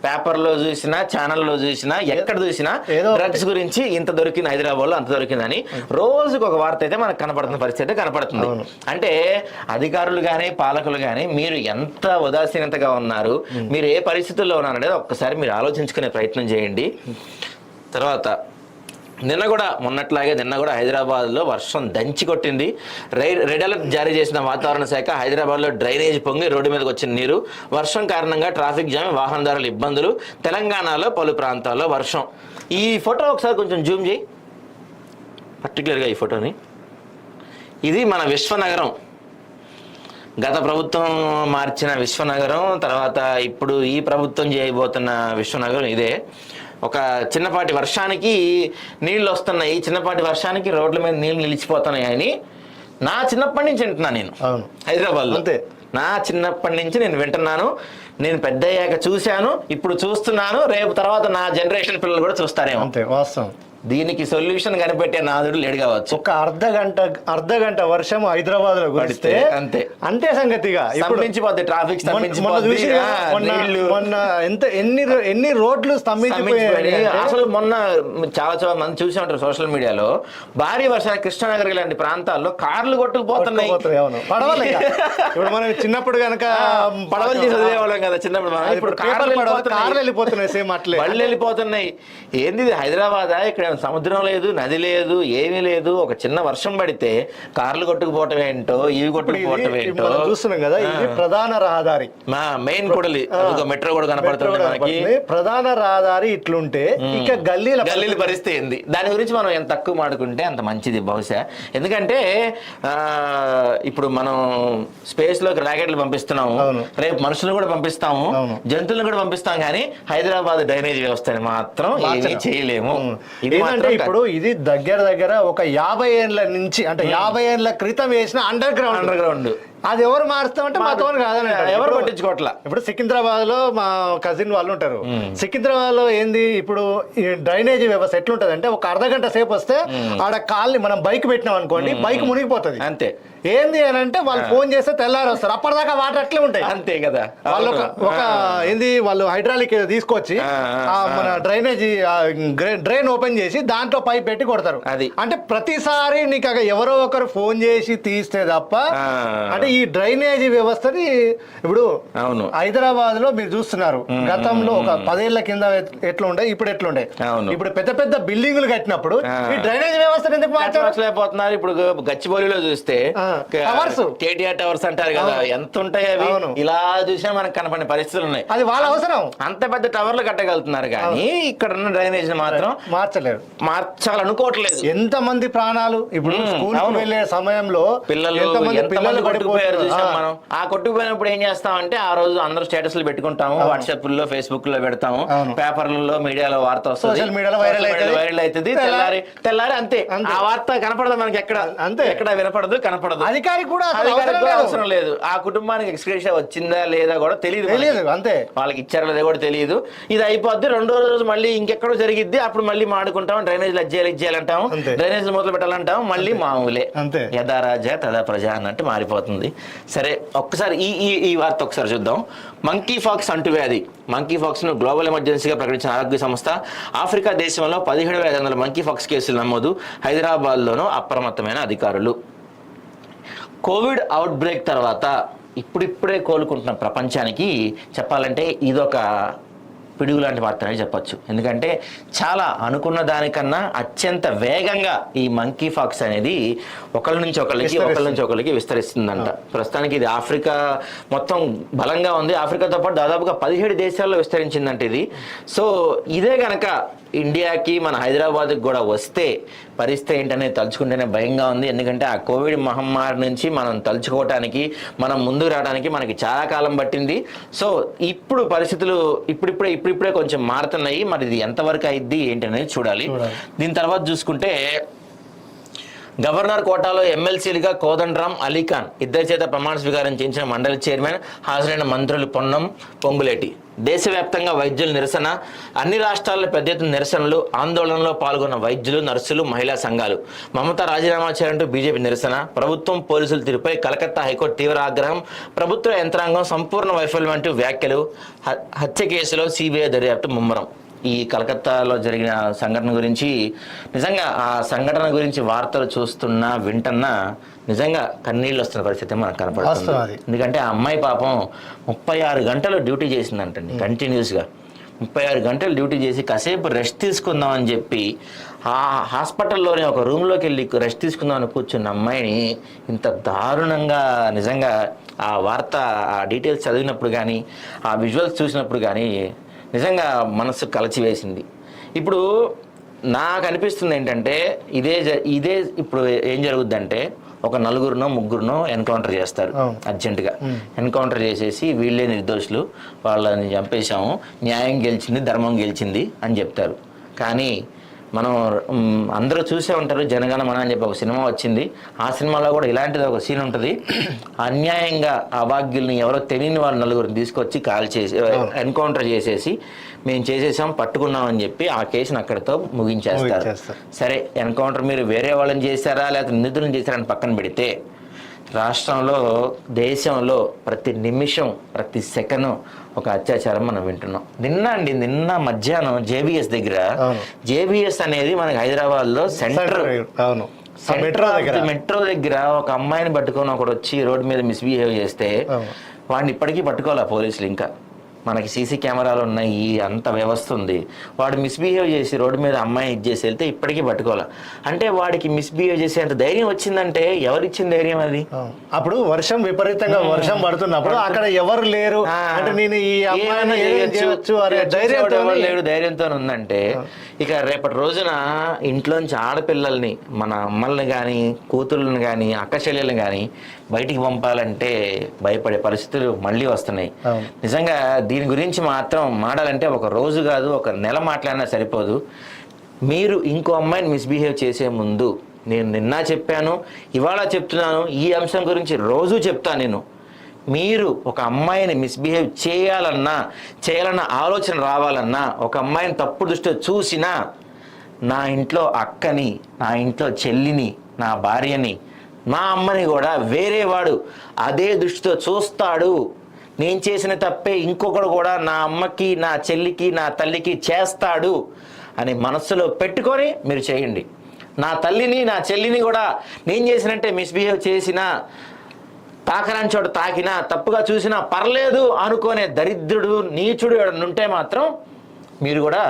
పేపర్లో చూసినా, ఛానల్లో చూసినా, ఎక్కడ చూసినా డ్రగ్స్ గురించి ఇంత దొరికింది హైదరాబాద్ లో, అంత దొరికిందని రోజుకు ఒక వార్త అయితే మనకు కనపడుతున్న పరిస్థితి కనపడుతుంది. అంటే అధికారులు కానీ పాలకులు కానీ మీరు ఎంత ఉదాసీనతగా ఉన్నారు, మీరు ఏ పరిస్థితుల్లో ఉన్నారు అనేది ఒక్కసారి మీరు ఆలోచించుకునే ప్రయత్నం చేయండి. తర్వాత నిన్న కూడా హైదరాబాద్లో వర్షం దంచి కొట్టింది. రెడ్ అలర్ట్ జారీ చేసిన వాతావరణ శాఖ హైదరాబాద్లో డ్రైనేజ్ పొంగి రోడ్డు మీదకి వచ్చిన నీరు, వర్షం కారణంగా ట్రాఫిక్ జామ్, వాహనదారుల ఇబ్బందులు, తెలంగాణలో పలు ప్రాంతాల్లో వర్షం. ఈ ఫోటో ఒకసారి కొంచెం జూమ్ చేయి, పర్టికులర్గా ఈ ఫోటోని. ఇది మన విశ్వనగరం, గత ప్రభుత్వం మార్చిన విశ్వనగరం, తర్వాత ఇప్పుడు ఈ ప్రభుత్వం చేయబోతున్న విశ్వనగరం ఇదే. ఒక చిన్నపాటి వర్షానికి నీళ్ళు వస్తున్నాయి, చిన్నపాటి వర్షానికి రోడ్ల మీద నీళ్ళు నిలిచిపోతున్నాయి అని నా చిన్నప్పటి నుంచి వింటున్నాను నేను హైదరాబాద్లో. నా చిన్నప్పటి నుంచి నేను వింటున్నాను, నేను పెద్ద అయ్యాక చూశాను, ఇప్పుడు చూస్తున్నాను, రేపు తర్వాత నా జనరేషన్ పిల్లలు కూడా చూస్తారేమో. అంతే వాస్తవం. దీనికి సొల్యూషన్ కనిపెట్టే నాదుడు లేడు కావచ్చు. ఒక అర్ధ గంట వర్షం హైదరాబాద్ లో కురిస్తే అంతే సంగతిగా ట్రాఫిక్ మొన్న ఎన్ని రోడ్లు స్తంభించిపోయాయి. అసలు మొన్న చాలా మంది చూసి ఉంటారు సోషల్ మీడియాలో, భారీ వర్షాలు కృష్ణానగర్ ఇలాంటి ప్రాంతాల్లో కార్లు కొట్టుకుపోతున్నాయి. పడవలు ఇప్పుడు మనం చిన్నప్పుడు కనుక పడవలు చదివేవాళ్ళం కదా చిన్నప్పుడు, ఇప్పుడు కార్లు వెళ్ళిపోతున్నాయి. సేమ్ అట్లే బళ్ళు వెళ్ళిపోతున్నాయి. ఏంది హైదరాబాద్? ఇక్కడ సముద్రం లేదు, నది లేదు, ఏమీ లేదు. ఒక చిన్న వర్షం పడితే కార్లు కొట్టుకుపోవటం ఏంటో, ఇవి కొట్టుకుపోవటం ఏంటో చూస్తున్నాం కదా. ఇది ప్రధాన రహదారి, మా మెయిన్ కూడలి, మెట్రో కూడా కనపడుతుంది మనకి. ప్రధాన రహదారి ఇట్లుంటే ఇక గల్లీల పరిస్థితి ఏంది? దాని గురించి మనం ఎంత తక్కువ మాడుకుంటే అంత మంచిది బహుశా. ఎందుకంటే ఇప్పుడు మనం స్పేస్ లోకి రాకెట్లు పంపిస్తున్నాము, రేపు మనుషులు కూడా పంపిస్తాము, జంతువులను కూడా పంపిస్తాం, కానీ హైదరాబాద్ డ్రైనేజ్ వ్యవస్థని మాత్రం ఏమీ చేయలేము. ఏంటంటే ఇప్పుడు ఇది దగ్గర ఒక 50 ఏళ్ళ నుంచి, అంటే 50 ఏళ్ళ క్రితం వేసిన అండర్ గ్రౌండ్ అది ఎవరు మారుస్తామంటే మాతో కాదని ఎవరు పట్టించుకోవట్లా. ఇప్పుడు సికింద్రాబాద్ లో మా కజిన్ వాళ్ళు ఉంటారు. సికింద్రాబాద్ లో ఏంది ఇప్పుడు డ్రైనేజీ వ్యవస్థ ఎట్లుంటది అంటే, ఒక అర్ధగంట సేపు వస్తే ఆడ కాల్ని మనం బైక్ పెట్టినాం అనుకోండి, బైక్ మునిగిపోతుంది. అంతే. ఏంది అని అంటే వాళ్ళు ఫోన్ చేస్తే తెల్లారి వస్తారు, అప్పటిదాకా వాటర్ అట్లే ఉంటాయి. అంతే కదా. వాళ్ళు ఒక ఏంది వాళ్ళు హైడ్రాలిక్ తీసుకొచ్చి మన డ్రైనేజీ డ్రైన్ ఓపెన్ చేసి దాంట్లో పైప్ పెట్టి కొడతారు. అది అంటే ప్రతిసారి నీకు ఎవరో ఒకరు ఫోన్ చేసి తీస్తే తప్ప, అంటే ఈ డ్రైనేజీ వ్యవస్థని ఇప్పుడు హైదరాబాద్ లో మీరు చూస్తున్నారు. గతంలో ఒక 10 ఏళ్ల కింద ఎట్లుండే, ఇప్పుడు ఎట్లుండే. ఇప్పుడు పెద్ద బిల్డింగులు కట్టినప్పుడు ఈ డ్రైనేజ్ వ్యవస్థను ఎందుకు మార్చలేకపోతున్నారు? ఇప్పుడు గచ్చిబౌలిలో చూస్తే కేటీఆర్ టవర్స్ అంటారు కదా, ఎంత ఉంటాయి అవి. ఇలా చూసినా మనకు కనపడిన పరిస్థితులు ఉన్నాయి. అది వాళ్ళ అవసరం. అంత పెద్ద టవర్లు కట్టగలుగుతున్నారు కానీ ఇక్కడ ఉన్న డ్రైనేజ్ మాత్రం మార్చాలనుకోవట్లేదు. ఎంత మంది ప్రాణాలు ఇప్పుడు స్కూల్ వెళ్ళే సమయంలో పిల్లలు కొట్టుకుపోయారు చూసాం మనం. ఆ కొట్టుకుపోయినప్పుడు ఏం చేస్తామంటే, ఆ రోజు అందరూ స్టేటస్లు పెట్టుకుంటాము, వాట్సాప్ లో, ఫేస్బుక్ లో పెడతాము, పేపర్లలో, మీడియాలో వార్త వస్తుంది, సోషల్ మీడియాలో వైరల్ అవుతుంది. తెల్లారి అంతే. ఆ వార్త కనపడదు మనకి, ఎక్కడ వినపడదు, కనపడదు. అధికారికి కూడా అవసరం లేదు. ఆ కుటుంబానికి ఎక్స్గ్రేషియా వచ్చిందా లేదా కూడా తెలియదు. అంతే. వాళ్ళకి ఇచ్చారో లేదో కూడా తెలియదు. ఇది అయిపోద్ది, రెండో రోజు మళ్ళీ ఇంకెక్కడో జరిగిద్ది, అప్పుడు మళ్ళీ మాడుకుంటాం, డ్రైనేజ్ ఇచ్చేయాలంటాము, డ్రైనేజ్ మొదలు పెట్టాలంటాము, మళ్ళీ మామూలే. యథా రాజా తదా ప్రజ అన్నట్టు మారిపోతుంది. సరే, ఒక్కసారి ఈ వార్త ఒకసారి చూద్దాం. మంకీ ఫాక్స్ అంటువ్యాధి. మంకీ ఫాక్స్ ను గ్లోబల్ ఎమర్జెన్సీగా ప్రకటించిన ఆరోగ్య సంస్థ. ఆఫ్రికా దేశంలో 17,500 మంకీ ఫాక్స్ కేసులు నమోదు. హైదరాబాద్లోనూ అప్రమత్తమైన అధికారులు. కోవిడ్ అవుట్ బ్రేక్ తర్వాత ఇప్పుడిప్పుడే కోలుకుంటున్న ప్రపంచానికి చెప్పాలంటే ఇదొక పిడుగు లాంటి వార్త అని చెప్పొచ్చు. ఎందుకంటే చాలా అనుకున్న దానికన్నా అత్యంత వేగంగా ఈ మంకీ ఫాక్స్ అనేది ఒకళ్ళ నుంచి ఒకళ్ళకి విస్తరిస్తుందంట. ప్రస్తుతానికి ఇది ఆఫ్రికా మొత్తం బలంగా ఉంది. ఆఫ్రికాతో పాటు దాదాపుగా 17 దేశాల్లో విస్తరించిందంట ఇది. సో ఇదే గనక ఇండియాకి, మన హైదరాబాద్కి కూడా వస్తే పరిస్థితి ఏంటనేది తలుచుకుంటేనే భయంగా ఉంది. ఎందుకంటే ఆ కోవిడ్ మహమ్మారి నుంచి మనం తలుచుకోవటానికి, మనం ముందుకు రావడానికి మనకి చాలా కాలం పట్టింది. సో ఇప్పుడు పరిస్థితులు ఇప్పుడిప్పుడే కొంచెం మారుతున్నాయి. మరి ఇది ఎంతవరకు అయింది ఏంటి అనేది చూడాలి. దీని తర్వాత చూసుకుంటే గవర్నర్ కోటాలో ఎమ్మెల్సీలుగా కోదండరాం, అలీఖాన్ ఇద్దరి చేత ప్రమాణ స్వీకారం చేయించిన మండలి చైర్మన్, హాజరైన మంత్రులు పొన్నం, పొంగులేటి. దేశవ్యాప్తంగా వైద్యుల నిరసన. అన్ని రాష్ట్రాల్లో పెద్ద ఎత్తున నిరసనలు, ఆందోళనలో పాల్గొన్న వైద్యులు, నర్సులు, మహిళా సంఘాలు. మమత రాజీనామా చేయాలంటూ బీజేపీ నిరసన. ప్రభుత్వం, పోలీసుల తీరుపై కలకత్తా హైకోర్టు తీవ్ర ఆగ్రహం. ప్రభుత్వ యంత్రాంగం సంపూర్ణ వైఫల్యం అంటూ వ్యాఖ్యలు. హత్య కేసులో సిబిఐ దర్యాప్తు ముమ్మరం. ఈ కలకత్తాలో జరిగిన సంఘటన గురించి నిజంగా ఆ సంఘటన గురించి వార్తలు చూస్తున్నా వింటున్నా నిజంగా కన్నీళ్ళు వస్తున్న పరిస్థితి మనకు కనపడుతుంది. ఎందుకంటే ఆ అమ్మాయి పాపం 36 గంటలు డ్యూటీ చేసిందంటండి కంటిన్యూస్గా. 36 గంటలు డ్యూటీ చేసి కాసేపు రెస్ట్ తీసుకుందామని చెప్పి ఆ హాస్పిటల్లోనే ఒక రూమ్లోకి వెళ్ళి రెస్ట్ తీసుకుందామని కూర్చున్న అమ్మాయిని ఇంత దారుణంగా నిజంగా ఆ వార్త ఆ డీటెయిల్స్ చదివినప్పుడు కానీ ఆ విజువల్స్ చూసినప్పుడు కానీ నిజంగా మనసు కలచివేసింది. ఇప్పుడు నాకు అనిపిస్తుంది ఏంటంటే ఇదే ఇప్పుడు ఏం జరుగుద్దంటే ఒక నలుగురునో ముగ్గురునో ఎన్కౌంటర్ చేస్తారు అర్జెంటుగా. ఎన్కౌంటర్ చేసేసి వీళ్ళే నిర్దోషులు, వాళ్ళని చంపేశాము, న్యాయం గెలిచింది, ధర్మం గెలిచింది అని చెప్తారు. కానీ మనం అందరూ చూసే ఉంటారు జనగణమన అని చెప్పి ఒక సినిమా వచ్చింది. ఆ సినిమాలో కూడా ఇలాంటిది ఒక సీన్ ఉంటుంది. అన్యాయంగా అభాగ్యుల్ని ఎవరో తెలియని వాళ్ళు నలుగురిని తీసుకొచ్చి కాల్ చేసి ఎన్కౌంటర్ చేసేసి మేము చేసేసాం, పట్టుకున్నాం అని చెప్పి ఆ కేసును అక్కడితో ముగించేస్తారు. సరే, ఎన్కౌంటర్ మీరు వేరే వాళ్ళని చేశారా లేకపోతే నిందితులను చేశారని పక్కన పెడితే రాష్ట్రంలో, దేశంలో ప్రతి నిమిషం, ప్రతి సెకండ్ ఒక అత్యాచారం మనం వింటున్నాం. నిన్న మధ్యాహ్నం జేబీఎస్ దగ్గర, జేబీఎస్ అనేది మనకి హైదరాబాద్లో సెంటర్ మెట్రో దగ్గర ఒక అమ్మాయిని పట్టుకొని ఒకడు వచ్చి రోడ్డు మీద మిస్బిహేవ్ చేస్తే వాడిని ఇప్పటికీ పట్టుకోవాలి పోలీసులు. ఇంకా మనకి సీసీ కెమెరాలు ఉన్నాయి, అంత వ్యవస్థ ఉంది. వాడు మిస్బిహేవ్ చేసి రోడ్డు మీద అమ్మాయిని ఇచ్చేసి వెళ్తే ఇప్పటికీ పట్టుకోవాలి. అంటే వాడికి మిస్బిహేవ్ చేసే అంత ధైర్యం వచ్చిందంటే ఎవరిచ్చిన ధైర్యం అది? అప్పుడు వర్షం విపరీతంగా వర్షం పడుతున్నప్పుడు అక్కడ ఎవరు లేరు అంటే నేను ఈ అమ్మాయిని చేయొచ్చు అనే ధైర్యంతో ఉందంటే ఇక రేపటి రోజున ఇంట్లోంచి ఆడపిల్లల్ని, మన అమ్మల్ని కానీ కూతుర్లను కానీ అక్క చెల్లెల్ని కానీ బయటికి పంపాలంటే భయపడే పరిస్థితులు మళ్ళీ వస్తున్నాయి. నిజంగా దీని గురించి మాత్రం మాట్లాడాలంటే ఒక రోజు కాదు, ఒక నెల మాట్లాడినా సరిపోదు. మీరు ఇంకో అమ్మాయిని మిస్బిహేవ్ చేసే ముందు, నేను నిన్న చెప్పాను, ఇవాళ చెప్తున్నాను, ఈ అంశం గురించి రోజు చెప్తాను నేను. మీరు ఒక అమ్మాయిని మిస్బిహేవ్ చేయాలన్న ఆలోచన రావాలన్నా, ఒక అమ్మాయిని తప్పుడు దృష్టిలో చూసినా, నా ఇంట్లో అక్కని, నా ఇంట్లో చెల్లిని, నా భార్యని, మా అమ్మని కూడా వేరే వాడు అదే దృష్టితో చూస్తాడు. నేను చేసిన తప్పే ఇంకొకడు కూడా నా అమ్మకి, నా చెల్లికి, నా తల్లికి చేస్తాడు అని మనస్సులో పెట్టుకొని మీరు చేయండి. నా తల్లిని, నా చెల్లిని కూడా నేను చేసినట్టే మిస్బిహేవ్ చేసినా, తాకరాని చోట తాకినా, తప్పుగా చూసినా పర్లేదు అనుకునే దరిద్రుడు, నీచుడు ఉంటే మాత్రం మీరు కూడా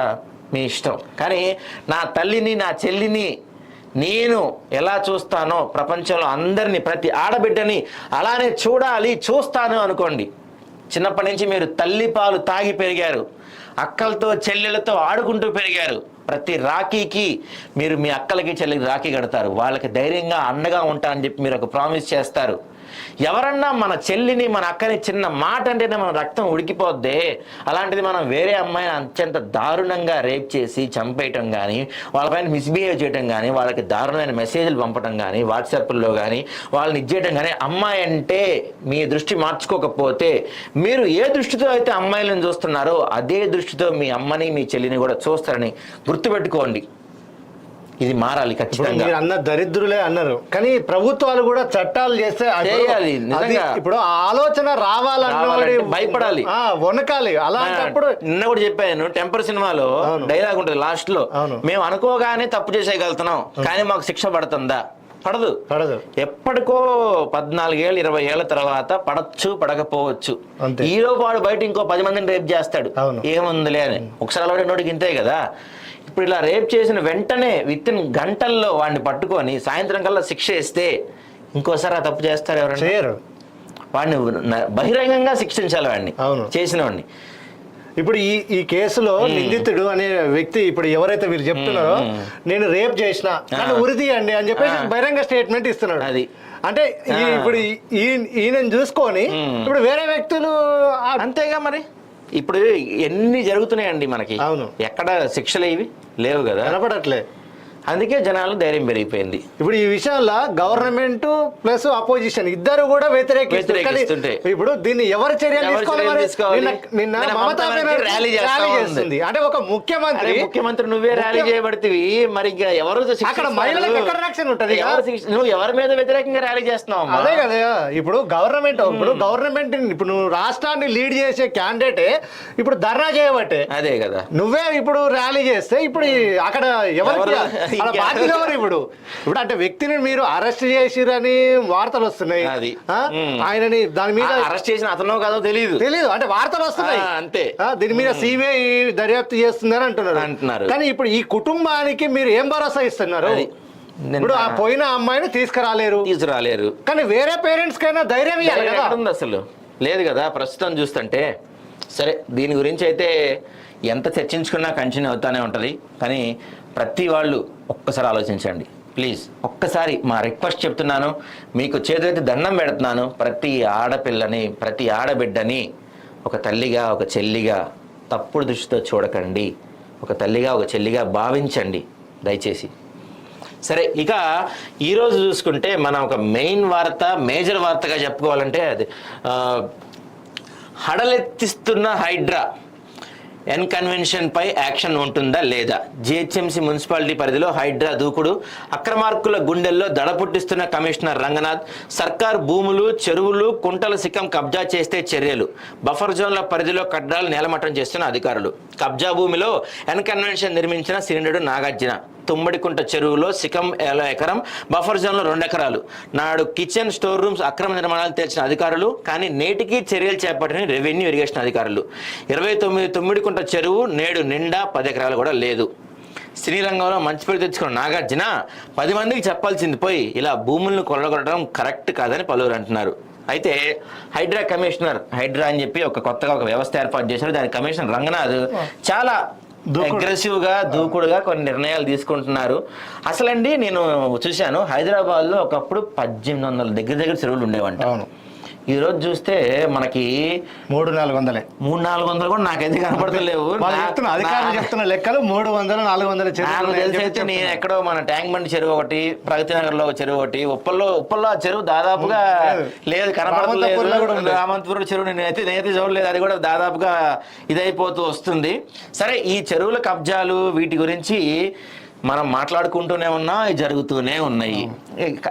మీ ఇష్టం. కానీ నా తల్లిని, నా చెల్లిని నేను ఎలా చూస్తానో ప్రపంచంలో అందరినీ, ప్రతి ఆడబిడ్డని అలానే చూస్తాను అనుకోండి. చిన్నప్పటి నుంచి మీరు తల్లి పాలు తాగి పెరిగారు, అక్కలతో చెల్లెలతో ఆడుకుంటూ పెరిగారు. ప్రతి రాఖీకి మీరు మీ అక్కలకి చెల్లికి రాఖీ కడతారు, వాళ్ళకి ధైర్యంగా అండగా ఉంటారని చెప్పి మీరు ఒక ప్రామిస్ చేస్తారు. ఎవరన్నా మన చెల్లిని, మన అక్కని చిన్న మాట అంటేనే మన రక్తం ఉడికిపోద్దే. అలాంటిది మనం వేరే అమ్మాయిని అత్యంత దారుణంగా రేప్ చేసి చంపేయటం కానీ, వాళ్ళపైన మిస్బిహేవ్ చేయడం కానీ, వాళ్ళకి దారుణమైన మెసేజ్లు పంపడం కానీ, వాట్సాప్లో కానీ వాళ్ళని ఇచ్చేయడం కానీ, అమ్మాయి అంటే మీ దృష్టి మార్చుకోకపోతే మీరు ఏ దృష్టితో అయితే అమ్మాయిలను చూస్తున్నారో అదే దృష్టితో మీ అమ్మని, మీ చెల్లిని కూడా చూస్తారని గుర్తుపెట్టుకోండి. ఇది మారాలి ఖచ్చితంగా. మీరు అన్న దరిద్రులే అన్నారు, కానీ ప్రభుత్వాలు కూడా చట్టాలు చేస్తే ఇప్పుడు ఆలోచన రావాలన్నది భయపడాలి, వనకాలి. అలాంటప్పుడు నిన్న కూడా చెప్పాను, టెంపర్ సినిమాలో డైలాగ్ ఉంటుంది లాస్ట్ లో, మేము అనుకోగానే తప్పు చేసేయగలుగుతున్నాం కానీ మాకు శిక్ష పడుతుందా? పడదు. ఎప్పటికో 14 ఏళ్ళు 20 ఏళ్ల తర్వాత పడచ్చు, పడకపోవచ్చు. ఈలో వాడు బయట ఇంకో 10 మందిని రేప్ చేస్తాడు, ఏముందిలే అని. ఒకసారి అలవాటు నోటికి ఇంతే కదా. ఇప్పుడు ఇలా రేప్ చేసిన వెంటనే వితిన్ గంటల్లో వాడిని పట్టుకొని సాయంత్రం కల్లా శిక్ష ఇస్తే ఇంకోసారి ఆ తప్పు చేస్తారు ఎవరైనా? చేయరు. వాడిని బహిరంగంగా శిక్షించాలి వాడిని, చేసిన వాడిని. ఇప్పుడు ఈ కేసులో నిందితుడు అనే వ్యక్తి ఇప్పుడు ఎవరైతే వీళ్ళు చెప్తున్నారో నేను రేప్ చేసిన నన్ను ఉరితీయండి అని చెప్పేసి బహిరంగ స్టేట్మెంట్ ఇస్తున్నాడు. అది అంటే ఇప్పుడు ఈయనను చూసుకొని ఇప్పుడు వేరే వ్యక్తులు అంతేగా మరి. ఇప్పుడు ఎన్ని జరుగుతున్నాయండి మనకి, ఎక్కడ శిక్షలు ఇవి లేవు కదా, కనపడట్లే. అందుకే జనాలు ధైర్యం పెరిగిపోయింది. ఇప్పుడు ఈ విషయంలో గవర్నమెంట్ ప్లస్ అపోజిషన్ ఇద్దరు కూడా వ్యతిరేకిస్తుంటే ఇప్పుడు దీన్ని ఎవరు చర్యలు తీసుకోవాలి? నిన్న మమతా ర్యాలీ చేస్తుంది అంటే ఒక ముఖ్యమంత్రి నువ్వే ర్యాలీ చేయబడితివి, మరి ఇంకా ఎవరు అక్కడ మహిళలకు ఎక్కడ రక్షణ ఉంటది? నువ్వు ఎవరి మీద వ్యతిరేకంగా ర్యాలీ చేస్తున్నావు? అదే కదా ఇప్పుడు గవర్నమెంట్ ఇప్పుడు నువ్వు రాష్ట్రాన్ని లీడ్ చేసే క్యాండిడేటే ఇప్పుడు ధర్నా చేయబట్టే. అదే కదా, నువ్వే ఇప్పుడు ర్యాలీ చేస్తే ఇప్పుడు అక్కడ ఎవరికి బాధ్యత ఎవరు? ఇప్పుడు అంటే వ్యక్తిని మీరు అరెస్ట్ చేసిరని వార్తలు వస్తున్నాయి, ఆయనని దాని మీద అరెస్ట్ చేసిన అతనో కాదో తెలియదు అంటే వార్తలు వస్తున్నాయి అంతే. దీని మీద సిబిఐ దర్యాప్తు చేస్తుందని అంటున్నారు. కానీ ఇప్పుడు ఈ కుటుంబానికి మీరు ఏం భరోసా ఇస్తున్నారు? ఇప్పుడు ఆ పోయిన అమ్మాయిని తీసుకురాలేరు కానీ వేరే పేరెంట్స్ కైనా ధైర్యం ఇవ్వాలి కదా. అసలు లేదు కదా ప్రస్తుతం చూస్తుంటే. సరే, దీని గురించి అయితే ఎంత చర్చించుకున్నా కంటిన్యూ అవుతానే ఉంటుంది. కానీ ప్రతి వాళ్ళు ఒక్కసారి ఆలోచించండి ప్లీజ్. ఒక్కసారి మా రిక్వెస్ట్ చెప్తున్నాను, మీకు చేతులైతే దండం పెడుతున్నాను. ప్రతి ఆడపిల్లని, ప్రతి ఆడబిడ్డని ఒక తల్లిగా, ఒక చెల్లిగా తప్పుడు దృష్టితో చూడకండి. ఒక తల్లిగా, ఒక చెల్లిగా భావించండి దయచేసి. సరే, ఇక ఈరోజు చూసుకుంటే మనం ఒక మెయిన్ వార్త, మేజర్ వార్తగా చెప్పుకోవాలంటే అది హడలెత్తిస్తున్న హైడ్రా ఎన్కన్వెన్షన్ పై యాక్షన్ ఉంటుందా లేదా? జిహెచ్ఎంసీ మున్సిపాలిటీ పరిధిలో హైడ్రా దూకుడు, అక్రమార్కుల గుండెల్లో దడ పుట్టిస్తున్న కమిషనర్ రంగనాథ్. సర్కార్ భూములు, చెరువులు, కుంటల సిక్కం కబ్జా చేస్తే చర్యలు. బఫర్ జోన్ల పరిధిలో కట్టడాలు నేలమట్టం చేస్తున్న అధికారులు. కబ్జా భూమిలో ఎన్కన్వెన్షన్ నిర్మించిన శ్రీనుడు నాగార్జున. తుమ్మడికుంట చెరువులో సికం ఎకరం, బఫర్ జోన్లో 2 ఎకరాలు. నాడు కిచెన్, స్టోర్ రూమ్స్ అక్రమ నిర్మాణాలు తెచ్చిన అధికారులు, కానీ నేటికి చర్యలు చేపట్టిన రెవెన్యూ ఇరిగేషన్ అధికారులు. 29 తుమ్మిడికుంట చెరువు నేడు నిండా 10 ఎకరాలు కూడా లేదు. శ్రీరంగంలో మంచి పేరు తెచ్చుకున్న నాగార్జున 10 మందికి చెప్పాల్సింది పోయి ఇలా భూములను కొల్లగొట్టడం కరెక్ట్ కాదని పలువురు అంటున్నారు. అయితే హైడ్రా కమిషనర్, హైడ్రా అని చెప్పి కొత్తగా ఒక వ్యవస్థ ఏర్పాటు చేశారు. దాని కమిషనర్ రంగనాథ్ చాలా అగ్రెసివ్ గా, దూకుడుగా కొన్ని నిర్ణయాలు తీసుకుంటున్నారు. అసలండి నేను చూశాను, హైదరాబాద్ లో ఒకప్పుడు 1800 దగ్గర చెరువులు ఉండేవంట. ఈ రోజు చూస్తే మనకి 300-400 కూడా నాకైతే కనపడతలేవు. చెప్తున్న లెక్కలు 300-400 తెలిసి అయితే నేను ఎక్కడో మన ట్యాంక్ బండ్ చెరువు ఒకటి, ప్రగతి నగర్ లో ఒక చెరువు ఒకటి, ఉప్పల్లో ఆ చెరువు దాదాపుగా లేదు, కనపడలేదు. రామంతపురం చెరువు నేనైతే చూడలేదు, అది కూడా దాదాపుగా ఇదైపోతూ వస్తుంది. సరే, ఈ చెరువుల కబ్జాలు వీటి గురించి మనం మాట్లాడుకుంటూనే ఉన్నా, జరుగుతూనే ఉన్నాయి.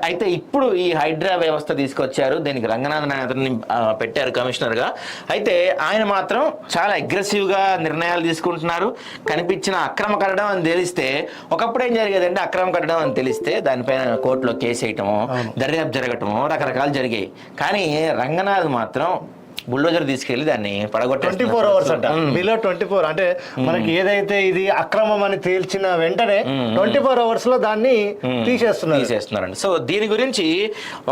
అయితే ఇప్పుడు ఈ హైడ్రా వ్యవస్థ తీసుకొచ్చారు, దీనికి రంగనాథన్ అతన్ని పెట్టారు కమిషనర్గా. అయితే ఆయన మాత్రం చాలా అగ్రెసివ్గా నిర్ణయాలు తీసుకుంటున్నారు. కనిపించిన అక్రమ కట్టడం అని తెలిస్తే, ఒకప్పుడు ఏం జరిగేదంటే అక్రమ కట్టడం అని తెలిస్తే దానిపైన కోర్టులో కేసు వేయటము, దర్యాప్తు జరగటము, రకరకాలు జరిగాయి. కానీ రంగనాథ్ మాత్రం బుల్డోజర్ తీసుకెళ్లి దాన్ని పడగొట్టే 24 hours అంట. బిలో 24 అంటే మనకి ఏదైతే ఇది అక్రమం అని తేల్చిన వెంటనే 24 hours లో దాన్ని తీసేస్తున్నారండి. సో దీని గురించి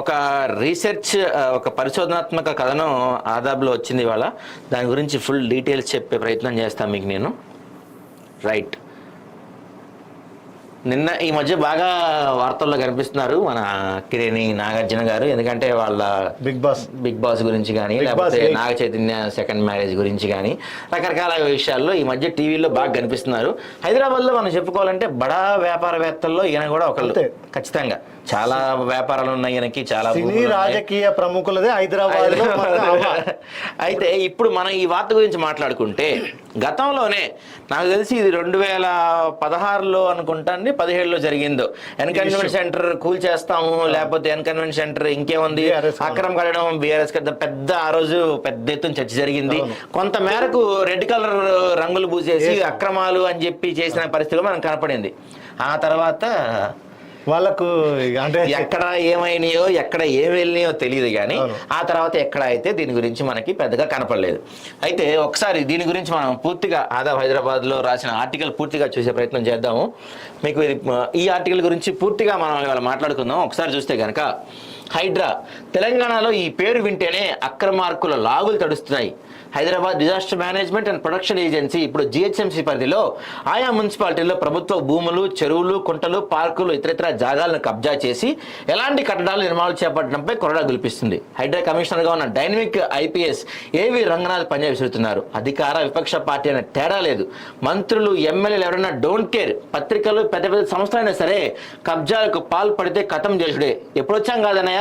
ఒక రీసెర్చ్, ఒక పరిశోధనాత్మక కథనం ఆదాబ్లో వచ్చింది ఇవాళ. దాని గురించి ఫుల్ డీటెయిల్స్ చెప్పే ప్రయత్నం చేస్తాను మీకు నేను. రైట్, నిన్న ఈ మధ్య బాగా వార్తల్లో కనిపిస్తున్నారు మన కిరేణి నాగార్జున గారు. ఎందుకంటే వాళ్ళ బిగ్ బాస్ గురించి కానీ, లేకపోతే నాగ చైతన్య సెకండ్ మ్యారేజ్ గురించి కానీ, రకరకాల విషయాల్లో ఈ మధ్య టీవీలో బాగా కనిపిస్తున్నారు. హైదరాబాద్లో మనం చెప్పుకోవాలంటే బడా వ్యాపారవేత్తల్లో ఈయన కూడా ఒకళ్ళు. ఖచ్చితంగా చాలా వ్యాపారాలు ఉన్నాయి ఈయనకి, చాలా రాజకీయ ప్రముఖులదే హైదరాబాద్. అయితే ఇప్పుడు మనం ఈ వార్త గురించి మాట్లాడుకుంటే, గతంలోనే నాకు తెలిసి ఇది 2016లో అనుకుంటాను, 17లో జరిగిందో. ఎన్కన్వెన్షన్ సెంటర్ కూల్ చేస్తాము, లేకపోతే ఎన్కన్వెన్షన్ సెంటర్ ఇంకేముంది అక్రమం కట్టడం, బీఆర్ఎస్ పెద్ద ఆ రోజు పెద్ద ఎత్తున చర్చ జరిగింది. కొంత మేరకు రెడ్ కలర్ రంగులు పూసేసి అక్రమాలు అని చెప్పి చేసిన పరిస్థితిలో మనకు కనపడింది. ఆ తర్వాత వాళ్ళకు అంటే ఎక్కడ ఏమైనాయో, ఎక్కడ ఏం వెళ్ళినాయో తెలియదు. కానీ ఆ తర్వాత ఎక్కడ అయితే దీని గురించి మనకి పెద్దగా కనపడలేదు. అయితే ఒకసారి దీని గురించి మనం పూర్తిగా ఆదాబ్ హైదరాబాద్లో రాసిన ఆర్టికల్ పూర్తిగా చూసే ప్రయత్నం చేద్దాము. మీకు ఈ ఆర్టికల్ గురించి పూర్తిగా మనం ఇవాళ మాట్లాడుకుందాం. ఒకసారి చూస్తే కనుక హైడ్రా. తెలంగాణలో ఈ పేరు వింటేనే అక్రమార్కుల లాగులు తడుస్తున్నాయి. Hyderabad disaster management and production agency ఇప్పుడు జిహెచ్ఎంసీ పరిధిలో ఆయా మున్సిపాలిటీల్లో ప్రభుత్వ భూములు, చెరువులు, కుంటలు, పార్కులు, ఇతరితర జాగాలను కబ్జా చేసి ఎలాంటి కట్టడాలు నిర్మాణాలు చేపట్టడంపై కొరడా గుల్పిస్తుంది. హైడ్రా కమిషనర్గా ఉన్న డైనమిక్ ఐపీఎస్ ఏవి రంగనాథ్ పంజా విసురుతున్నారు. అధికార విపక్ష పార్టీ అనే తేడా లేదు. మంత్రులు, ఎమ్మెల్యేలు ఎవరైనా డోంట్ కేర్. పత్రికలు, పెద్ద పెద్ద సంస్థలైనా సరే కబ్జాలకు పాల్పడితే కథం చేసుడే. ఎప్పుడొచ్చాం కాదన్నయ్య,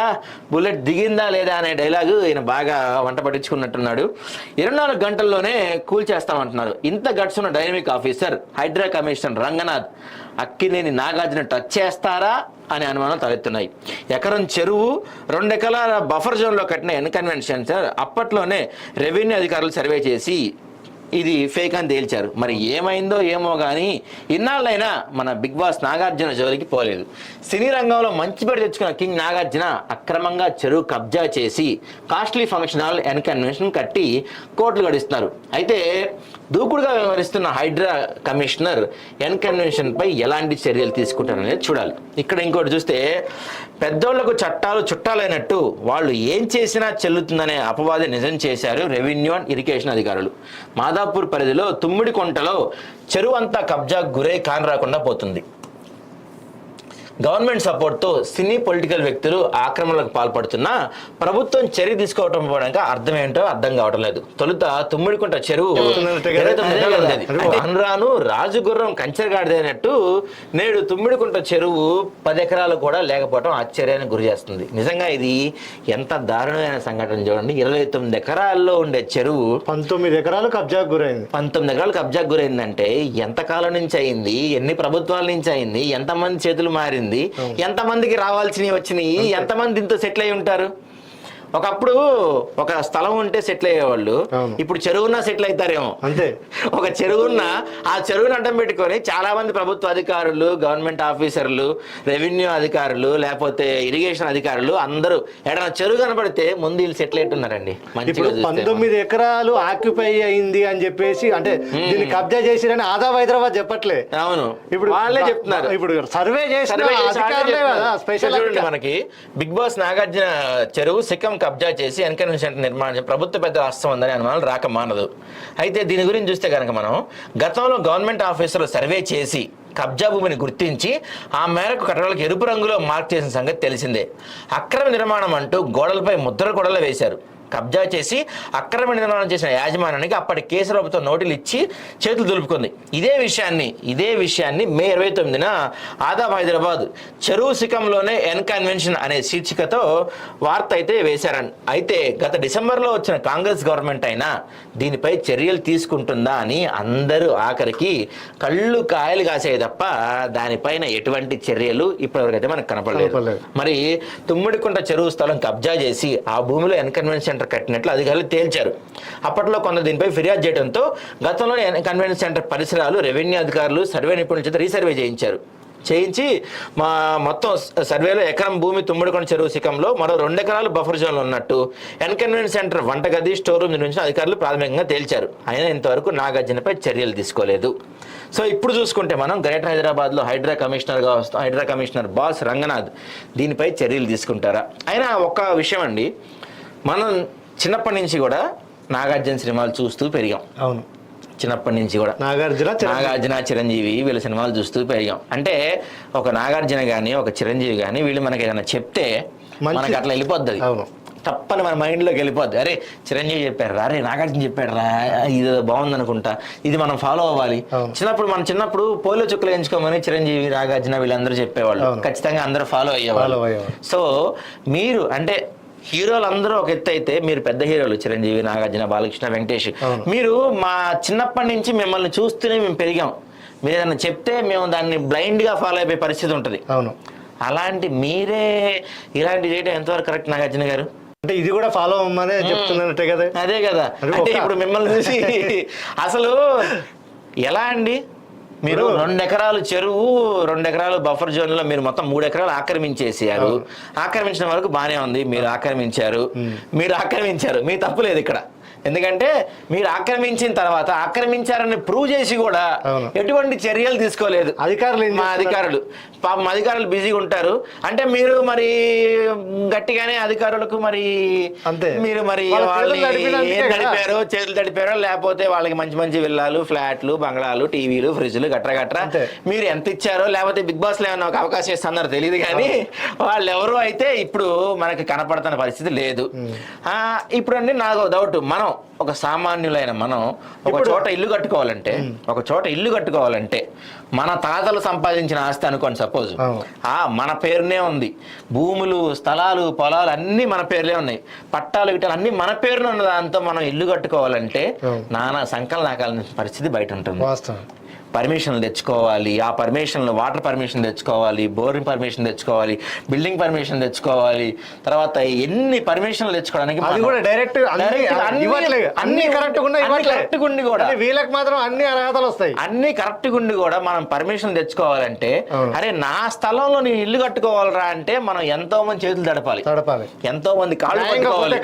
బుల్లెట్ దిగిందా లేదా అనే డైలాగు ఈయన బాగా వంట పట్టించుకున్నట్టున్నాడు. 24 గంటల్లోనే కూల్చేస్తామంటున్నారు. ఇంత గట్స్ ఉన్న dynamic officer Hydraa commissioner Ranganath Akkineni Nagarjuna touch చేస్తారా అనే అనుమానాలు తలెత్తున్నాయి. ఎకరం చెరువు 2 ఎకరాల బఫర్ జోన్లో కట్టిన ఎన్కన్వెన్షన్ సెంటర్ అప్పట్లోనే రెవెన్యూ అధికారులు సర్వే చేసి ఇది ఫేక్ అని తేల్చారు. మరి ఏమైందో ఏమో కానీ ఇన్నాళ్ళైనా మన బిగ్ బాస్ నాగార్జున జోలికి పోలేదు. సినీ రంగంలో మంచి పేరు తెచ్చుకున్న కింగ్ నాగార్జున అక్రమంగా చెరువు కబ్జా చేసి కాస్ట్లీ ఫంక్షన్ హాల్ ఎన్కన్వెన్షన్ కట్టి కోట్లు గడిస్తున్నారు. అయితే దూకుడుగా వ్యవహరిస్తున్న హైడ్రా కమిషనర్ ఎన్కన్వెన్షన్ పై ఎలాంటి చర్యలు తీసుకుంటారనేది చూడాలి. ఇక్కడ ఇంకోటి చూస్తే పెద్దోళ్లకు చట్టాలు చుట్టాలైనట్టు వాళ్ళు ఏం చేసినా చెల్లుతుందనే అపవాది నిజం చేశారు రెవెన్యూ అండ్ ఇరిగేషన్ అధికారులు. మాదాపూర్ పరిధిలో తుమ్మిడికొంటలో చెరువు అంతా కబ్జాకు గురై కాని రాకుండా పోతుంది. గవర్నమెంట్ సపోర్ట్తో సినీ పొలిటికల్ వ్యక్తులు ఆక్రమణలకు పాల్పడుతున్నా ప్రభుత్వం చర్య తీసుకోవటం పోవడానికి అర్థం ఏంటో అర్థం కావటం లేదు. తొలుత తుమ్మిడికుంట చెరువు రాను రాజుగుర్రం కంచెరగాడిదైనట్టు నేడు తుమ్మిడికుంట చెరువు 10 ఎకరాలు కూడా లేకపోవడం ఆశ్చర్యానికి గురి చేస్తుంది. నిజంగా ఇది ఎంత దారుణమైన సంఘటన చూడండి. 29 ఎకరాల్లో ఉండే చెరువు 19 ఎకరాలు కబ్జాకు గురైంది. 19 ఎకరాలు కబ్జాకు గురైందంటే ఎంత కాలం నుంచి అయింది, ఎన్ని ప్రభుత్వాల నుంచి అయింది, ఎంతమంది చేతులు మారింది, ఎంతమందికి రావాల్సినవి వచ్చినాయి, ఎంతమంది దీంతో సెటిల్ అయి ఉంటారు. ఒకప్పుడు ఒక స్థలం ఉంటే సెటిల్ అయ్యేవాళ్ళు, ఇప్పుడు చెరువున్నా సెటిల్ అవుతారేమో. అంతే. ఒక చెరువున్న ఆ చెరువుని అడ్డం పెట్టుకొని చాలా మంది ప్రభుత్వ అధికారులు, గవర్నమెంట్ ఆఫీసర్లు, రెవెన్యూ అధికారులు, లేకపోతే ఇరిగేషన్ అధికారులు అందరూ ఎడన్నా చెరువు కనపడితే ముందు వీళ్ళు సెటిల్ అవుతున్నారండి. ఇప్పుడు 19 ఎకరాలు ఆక్యుపై అయింది అని చెప్పేసి, అంటే దీన్ని కబ్జా చేసిరని ఆదాబ్ హైదరాబాద్ చెప్పట్లే. అవును, ఇప్పుడు వాళ్ళే చెప్తున్నారు. ఇప్పుడు సర్వే చేసిన స్పెషల్ మనకి బిగ్ బాస్ నాగార్జున చెరువు సిక్కం కబ్జా చేసి ఎన్కన్వెన్షన్ సెంటర్ నిర్మాణం ప్రభుత్వ పెద్ద హస్తం ఉందని అనుమానాలు రాక మానదు. అయితే దీని గురించి చూస్తే కనుక మనం గతంలో గవర్నమెంట్ ఆఫీసర్లు సర్వే చేసి కబ్జా భూమిని గుర్తించి ఆ మేరకు కట్టడాలకు ఎరుపు రంగులో మార్క్ చేసిన సంగతి తెలిసిందే. అక్రమ నిర్మాణం అంటూ గోడలపై ముద్ర కూడా వేశారు. కబ్జా చేసి అక్రమ నిర్మాణం చేసిన యాజమాన్యానికి అప్పటి కేసు ప్రభుత్వం నోటీసులు ఇచ్చి చేతులు దులుపుకుంది. ఇదే విషయాన్ని మే 29న ఆదాబ్ హైదరాబాద్ చెరువు శిఖంలోనే ఎన్కన్వెన్షన్ అనే శీర్షికతో వార్త అయితే వేశారని. అయితే గత డిసెంబర్లో వచ్చిన కాంగ్రెస్ గవర్నమెంట్ అయినా దీనిపై చర్యలు తీసుకుంటుందా అని అందరూ ఆఖరికి కళ్ళు కాయలు కాసాయి తప్ప దానిపైన ఎటువంటి చర్యలు ఇప్పటివరకైతే మనకు కనపడలేదు. మరి తుమ్మిడికుంట చెరువు స్థలం కబ్జా చేసి ఆ భూమిలో ఎన్కన్వెన్షన్ కట్టినట్లు అధికారులు తేల్చారు. అప్పట్లో కొందరు దీనిపై ఫిర్యాదు చేయడంతో గతంలోనే కన్వెన్షన్ సెంటర్ పరిసరాలు రెవెన్యూ అధికారులు సర్వే నిపుణుల చేత రీసర్వే చేయించి మొత్తం సర్వేలో ఎకరం భూమి తుమ్మిడికొండ చెరువు శిఖంలో మరో 2 ఎకరాలు బఫర్ జోన్లో ఉన్నట్టు ఎన్కన్వెన్షన్ సెంటర్ వంటగది, స్టోర్ రూమ్ నిర్మించిన అధికారులు ప్రాథమికంగా తేల్చారు. అయినా ఇంతవరకు నాగార్జునపై చర్యలు తీసుకోలేదు. సో ఇప్పుడు చూసుకుంటే మనం గ్రేటర్ హైదరాబాద్లో హైడ్రా కమిషనర్ బాస్ రంగనాథ్ దీనిపై చర్యలు తీసుకుంటారా? అయినా ఒక విషయం అండి, మనం చిన్నప్పటి నుంచి కూడా నాగార్జున సినిమాలు చూస్తూ పెరిగాం. అవును, చిన్నప్పటి నుంచి కూడా నాగార్జున, చిరంజీవి వీళ్ళ సినిమాలు చూస్తూ పెరిగాం. అంటే ఒక నాగార్జున కానీ ఒక చిరంజీవి కానీ వీళ్ళు మనకి ఏదైనా చెప్తే మనకి అట్లా వెళ్ళిపోద్ది. అవును, తప్పని మన మైండ్లోకి వెళ్ళిపోద్ది. అరే చిరంజీవి చెప్పారు రా, అరే నాగార్జున చెప్పాడు రా, ఇది బాగుంది అనుకుంటా, ఇది మనం ఫాలో అవ్వాలి. చిన్నప్పుడు పోలియో చుక్కలు వేయించుకోమని చిరంజీవి, నాగార్జున వీళ్ళందరూ చెప్పేవాళ్ళు. ఖచ్చితంగా అందరూ ఫాలో అయ్యేవాళ్ళు. సో మీరు అంటే హీరోలు అందరూ ఒక ఎత్తు అయితే, మీరు పెద్ద హీరోలు చిరంజీవి, నాగార్జున, బాలకృష్ణ, వెంకటేష్, మీరు మా చిన్నప్పటి నుంచి మిమ్మల్ని చూస్తూనే మేము పెరిగాం. మీరు ఏదైనా చెప్తే మేము దాన్ని బ్లైండ్గా ఫాలో అయిపోయే పరిస్థితి ఉంటుంది. అవును, అలాంటి మీరే ఇలాంటి చేయడం ఎంతవరకు కరెక్ట్ నాగార్జున గారు? అంటే ఇది కూడా ఫాలో అవ్వమనే చెప్తున్నట్టే కదా. అదే కదా, అంటే ఇప్పుడు మిమ్మల్ని చూసి అసలు ఎలా అండి మీరు 2 ఎకరాలు చెరువు 2 ఎకరాలు బఫర్ జోన్ లో మీరు మొత్తం 3 ఎకరాలు ఆక్రమించేసారు. ఆక్రమించిన వరకు బానే ఉంది. మీరు ఆక్రమించారు మీ తప్పు లేదు ఇక్కడ. ఎందుకంటే మీరు ఆక్రమించిన తర్వాత ఆక్రమించారని ప్రూవ్ చేసి కూడా ఎటువంటి చర్యలు తీసుకోలేదు అధికారులు. పాపం అధికారులు బిజీగా ఉంటారు. అంటే మీరు మరి గట్టిగానే అధికారులకు మరి మీరు మరి వాళ్ళు ఏం తడిపారో చేతులు తడిపారో, లేకపోతే వాళ్ళకి మంచి మంచి విల్లాలు, ఫ్లాట్లు, బంగ్లాలు, టీవీలు, ఫ్రిడ్జ్లు గట్రా మీరు ఎంత ఇచ్చారో, లేకపోతే బిగ్ బాస్ లో ఏమన్నా ఒక అవకాశం ఇస్తున్నారు తెలియదు. కానీ వాళ్ళు ఎవరు అయితే ఇప్పుడు మనకి కనపడుతున్న పరిస్థితి లేదు. ఇప్పుడు అండి నాకు డౌట్, మనం ఒక సామాన్యులైన మనం ఒక చోట ఇల్లు కట్టుకోవాలంటే మన తాతలు సంపాదించిన ఆస్తి అనుకోండి, సపోజ్ మన పేరునే ఉంది, భూములు, స్థలాలు, పొలాలు అన్ని మన పేర్లే ఉన్నాయి, పట్టాలు గిట్టాలు అన్ని మన పేరునే ఉన్న దాంతో మనం ఇల్లు కట్టుకోవాలంటే నానా సంకల నాకాల పరిస్థితి బయట ఉంటుంది. పర్మిషన్లు తెచ్చుకోవాలి, ఆ పర్మిషన్లు వాటర్ పర్మిషన్ తెచ్చుకోవాలి, బోరింగ్ పర్మిషన్ తెచ్చుకోవాలి, బిల్డింగ్ పర్మిషన్ తెచ్చుకోవాలి, తర్వాత ఎన్ని పర్మిషన్లు తెచ్చుకోవడానికి అది కూడా డైరెక్ట్ అన్ని కరెక్ట్ ఉండి కూడా వీళ్ళకి మాత్రం అన్ని అర్హతలు వస్తాయి. అన్ని కరెక్ట్ ఉండి కూడా మనం పర్మిషన్ తెచ్చుకోవాలంటే అరే నా స్థలంలో నేను ఇల్లు కట్టుకోవాలరా అంటే మనం ఎంతో మంది చేతులు తడపాలి, ఎంతో మంది కాళ్ళు పట్టుకోవాలి,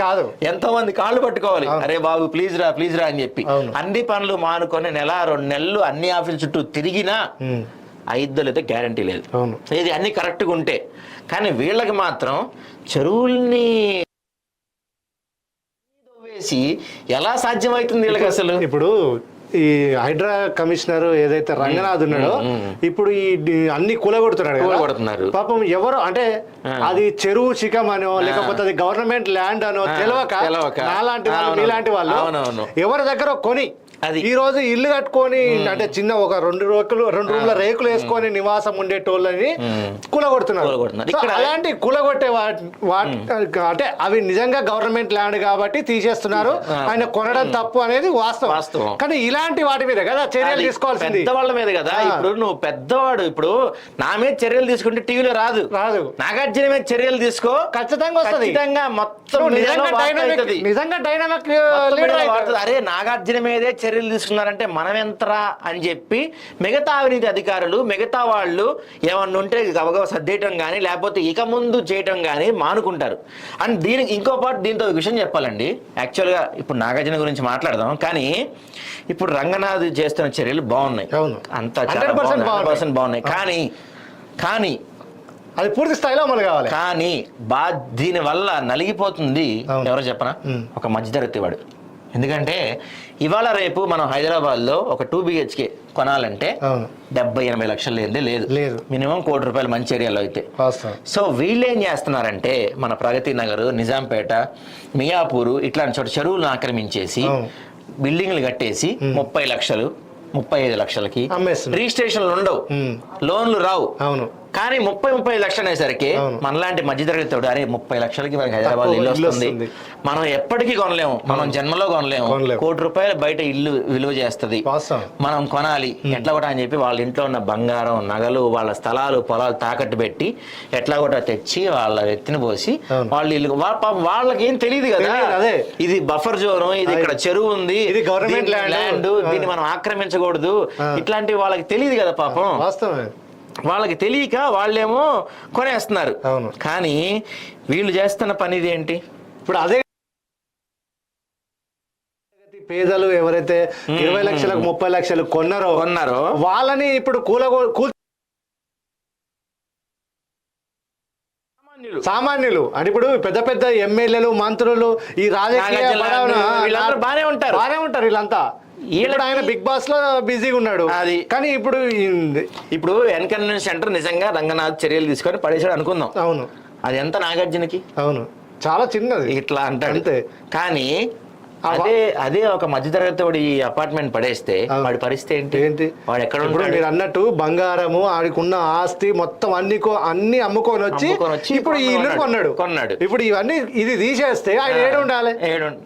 కాళ్ళు పట్టుకోవాలి. అరే బాబు ప్లీజ్ రా అని చెప్పి అన్ని పనులు మానుకొని 1-2 నెలలు అన్ని ఆఫీస్ చుట్టూ తిరిగినా ఐదులు అయితే గ్యారంటీ లేదు. ఇది అన్ని కరెక్ట్గా ఉంటే. కానీ వీళ్ళకి మాత్రం చెరువుల్ని వేసి ఎలా సాధ్యమవుతుంది వీళ్ళకి అసలు? ఇప్పుడు ఈ హైడ్రా కమిషనర్ ఏదైతే రంగనాథ్ ఉన్నాడో ఇప్పుడు ఈ అన్ని కూలగొడుతున్నాడు. పాపం ఎవరో అంటే అది చెరువు శిఖం అనో లేకపోతే అది గవర్నమెంట్ ల్యాండ్ అనో తెలియక నాలాంటి వాళ్ళు మీలాంటి వాళ్ళు ఎవరి దగ్గర కొని ఈ రోజు ఇల్లు కట్టుకొని అంటే చిన్న ఒక 2 రూమ్ల రేకులు వేసుకొని నివాసం ఉండేటోళ్ళని కూలగొడుతున్నారు. అలాంటి కూలగొట్టే అంటే అవి నిజంగా గవర్నమెంట్ ల్యాండ్ కాబట్టి తీసేస్తున్నారు. ఆయన కొనడం తప్పు అనేది వాస్తవం. కానీ ఇలాంటి వాటి మీద కదా చర్యలు తీసుకోవాల్సింది, పెద్దవాళ్ళ మీద కదా. ఇప్పుడు నువ్వు పెద్దవాడు, ఇప్పుడు నా మీద చర్యలు తీసుకుంటే టీవీలో రాదు. నాగార్జున మీద చర్యలు తీసుకో, ఖచ్చితంగా వస్తుంది. మొత్తం నిజంగా డైనామిక్ అరే నాగార్జున మీదే చర్యలు తీసుకున్నారంటే మనం ఎంతరా అని చెప్పి మిగతా అవినీతి అధికారులు, మిగతా వాళ్ళు ఏమన్నా ఉంటే గబగబ సర్దేయటం కానీ లేకపోతే ఇక ముందు చేయటం కానీ మానుకుంటారు. అండ్ దీనికి ఇంకో పాటు దీంతో విషయం చెప్పాలండి. యాక్చువల్గా ఇప్పుడు నాగార్జున గురించి మాట్లాడదాం, కానీ ఇప్పుడు రంగనాథ్ చేస్తున్న చర్యలు బాగున్నాయి, అంతా 100% బాగున్నాయి. కానీ అది పూర్తి స్థాయిలో అమలు కావాలి. కానీ దీని వల్ల నలిగిపోతుంది ఎవరో చెప్పనా? ఒక మధ్యతరగతి వాడు. ఎందుకంటే ఇవాళ రేపు మనం హైదరాబాద్లో ఒక 2 BHK కొనాలంటే 70-80 లక్షలు లేదు. మినిమం ₹1,00,00,000 మంచి ఏరియాలో అయితే. సో వీళ్ళు ఏం చేస్తున్నారంటే మన ప్రగతి నగర్, నిజాంపేట, మియాపూర్ ఇట్లాంటి చోట చెరువులను ఆక్రమించేసి బిల్డింగ్లు కట్టేసి 30 లక్షలు 35 లక్షలకి రిజిస్ట్రేషన్లు ఉండవు, లోన్లు రావు. కానీ 30-35 లక్షలు అనేసరికి మనలాంటి మధ్యతరగతి అరే 30 లక్షలకి మనకి హైదరాబాద్ ఇల్లు వస్తుంది, మనం ఎప్పటికీ కొనలేము, మనం జన్మలో కొనలేము, ₹1,00,00,000 బయట ఇల్లు విలువ చేస్తుంది, మనం కొనాలి ఎట్లా కూడా అని చెప్పి వాళ్ళ ఇంట్లో ఉన్న బంగారం, నగలు, వాళ్ళ స్థలాలు, పొలాలు తాకట్టు పెట్టి ఎట్లా కూడా తెచ్చి వాళ్ళ ఎత్తిన పోసి వాళ్ళ ఇల్లు, వాళ్ళకి ఏం తెలియదు కదా ఇది బఫర్ జోన్, ఇది ఇక్కడ చెరువు ఉంది, ఇది గవర్నమెంట్ ల్యాండ్, దీన్ని మనం ఆక్రమించకూడదు, ఇట్లాంటివి వాళ్ళకి తెలియదు కదా పాపం. వాళ్ళకి తెలియక వాళ్ళేమో కొనేస్తున్నారు. కానీ వీళ్ళు చేస్తున్న పని ఏంటి? ఇప్పుడు అదే పేదలు ఎవరైతే 20 లక్షలకు 30 లక్షలు కొన్నారో వాళ్ళని ఇప్పుడు సామాన్యులు అంటే ఇప్పుడు పెద్ద పెద్ద ఎమ్మెల్యేలు, మంత్రులు, ఈ రాజకీయ బానే ఉంటారు వీళ్ళంతా. ఆయన బిగ్ బాస్ లో బిజీగా ఉన్నాడు. అది కానీ ఇప్పుడు ఎన్కన్వెన్షన్ సెంటర్ నిజంగా రంగనాథ్ చర్యలు తీసుకొని పడేసాడు అనుకుందాం. అది ఎంత నాగార్జునకి? చాలా చిన్నది ఇట్లా అంటే. కానీ అదే ఒక మధ్యతరగతి వాడి అపార్ట్మెంట్ పడేస్తే వాడి పరిస్థితి ఏంటి? వాడు ఎక్కడ మీరు అన్నట్టు బంగారము, ఆడికున్న ఆస్తి మొత్తం అన్ని అమ్ముకొని వచ్చి ఇప్పుడు ఈ ఇల్లు కొన్నాడు. ఇప్పుడు ఇవన్నీ ఇది తీసేస్తే ఆయన ఏడు ఉండాలి.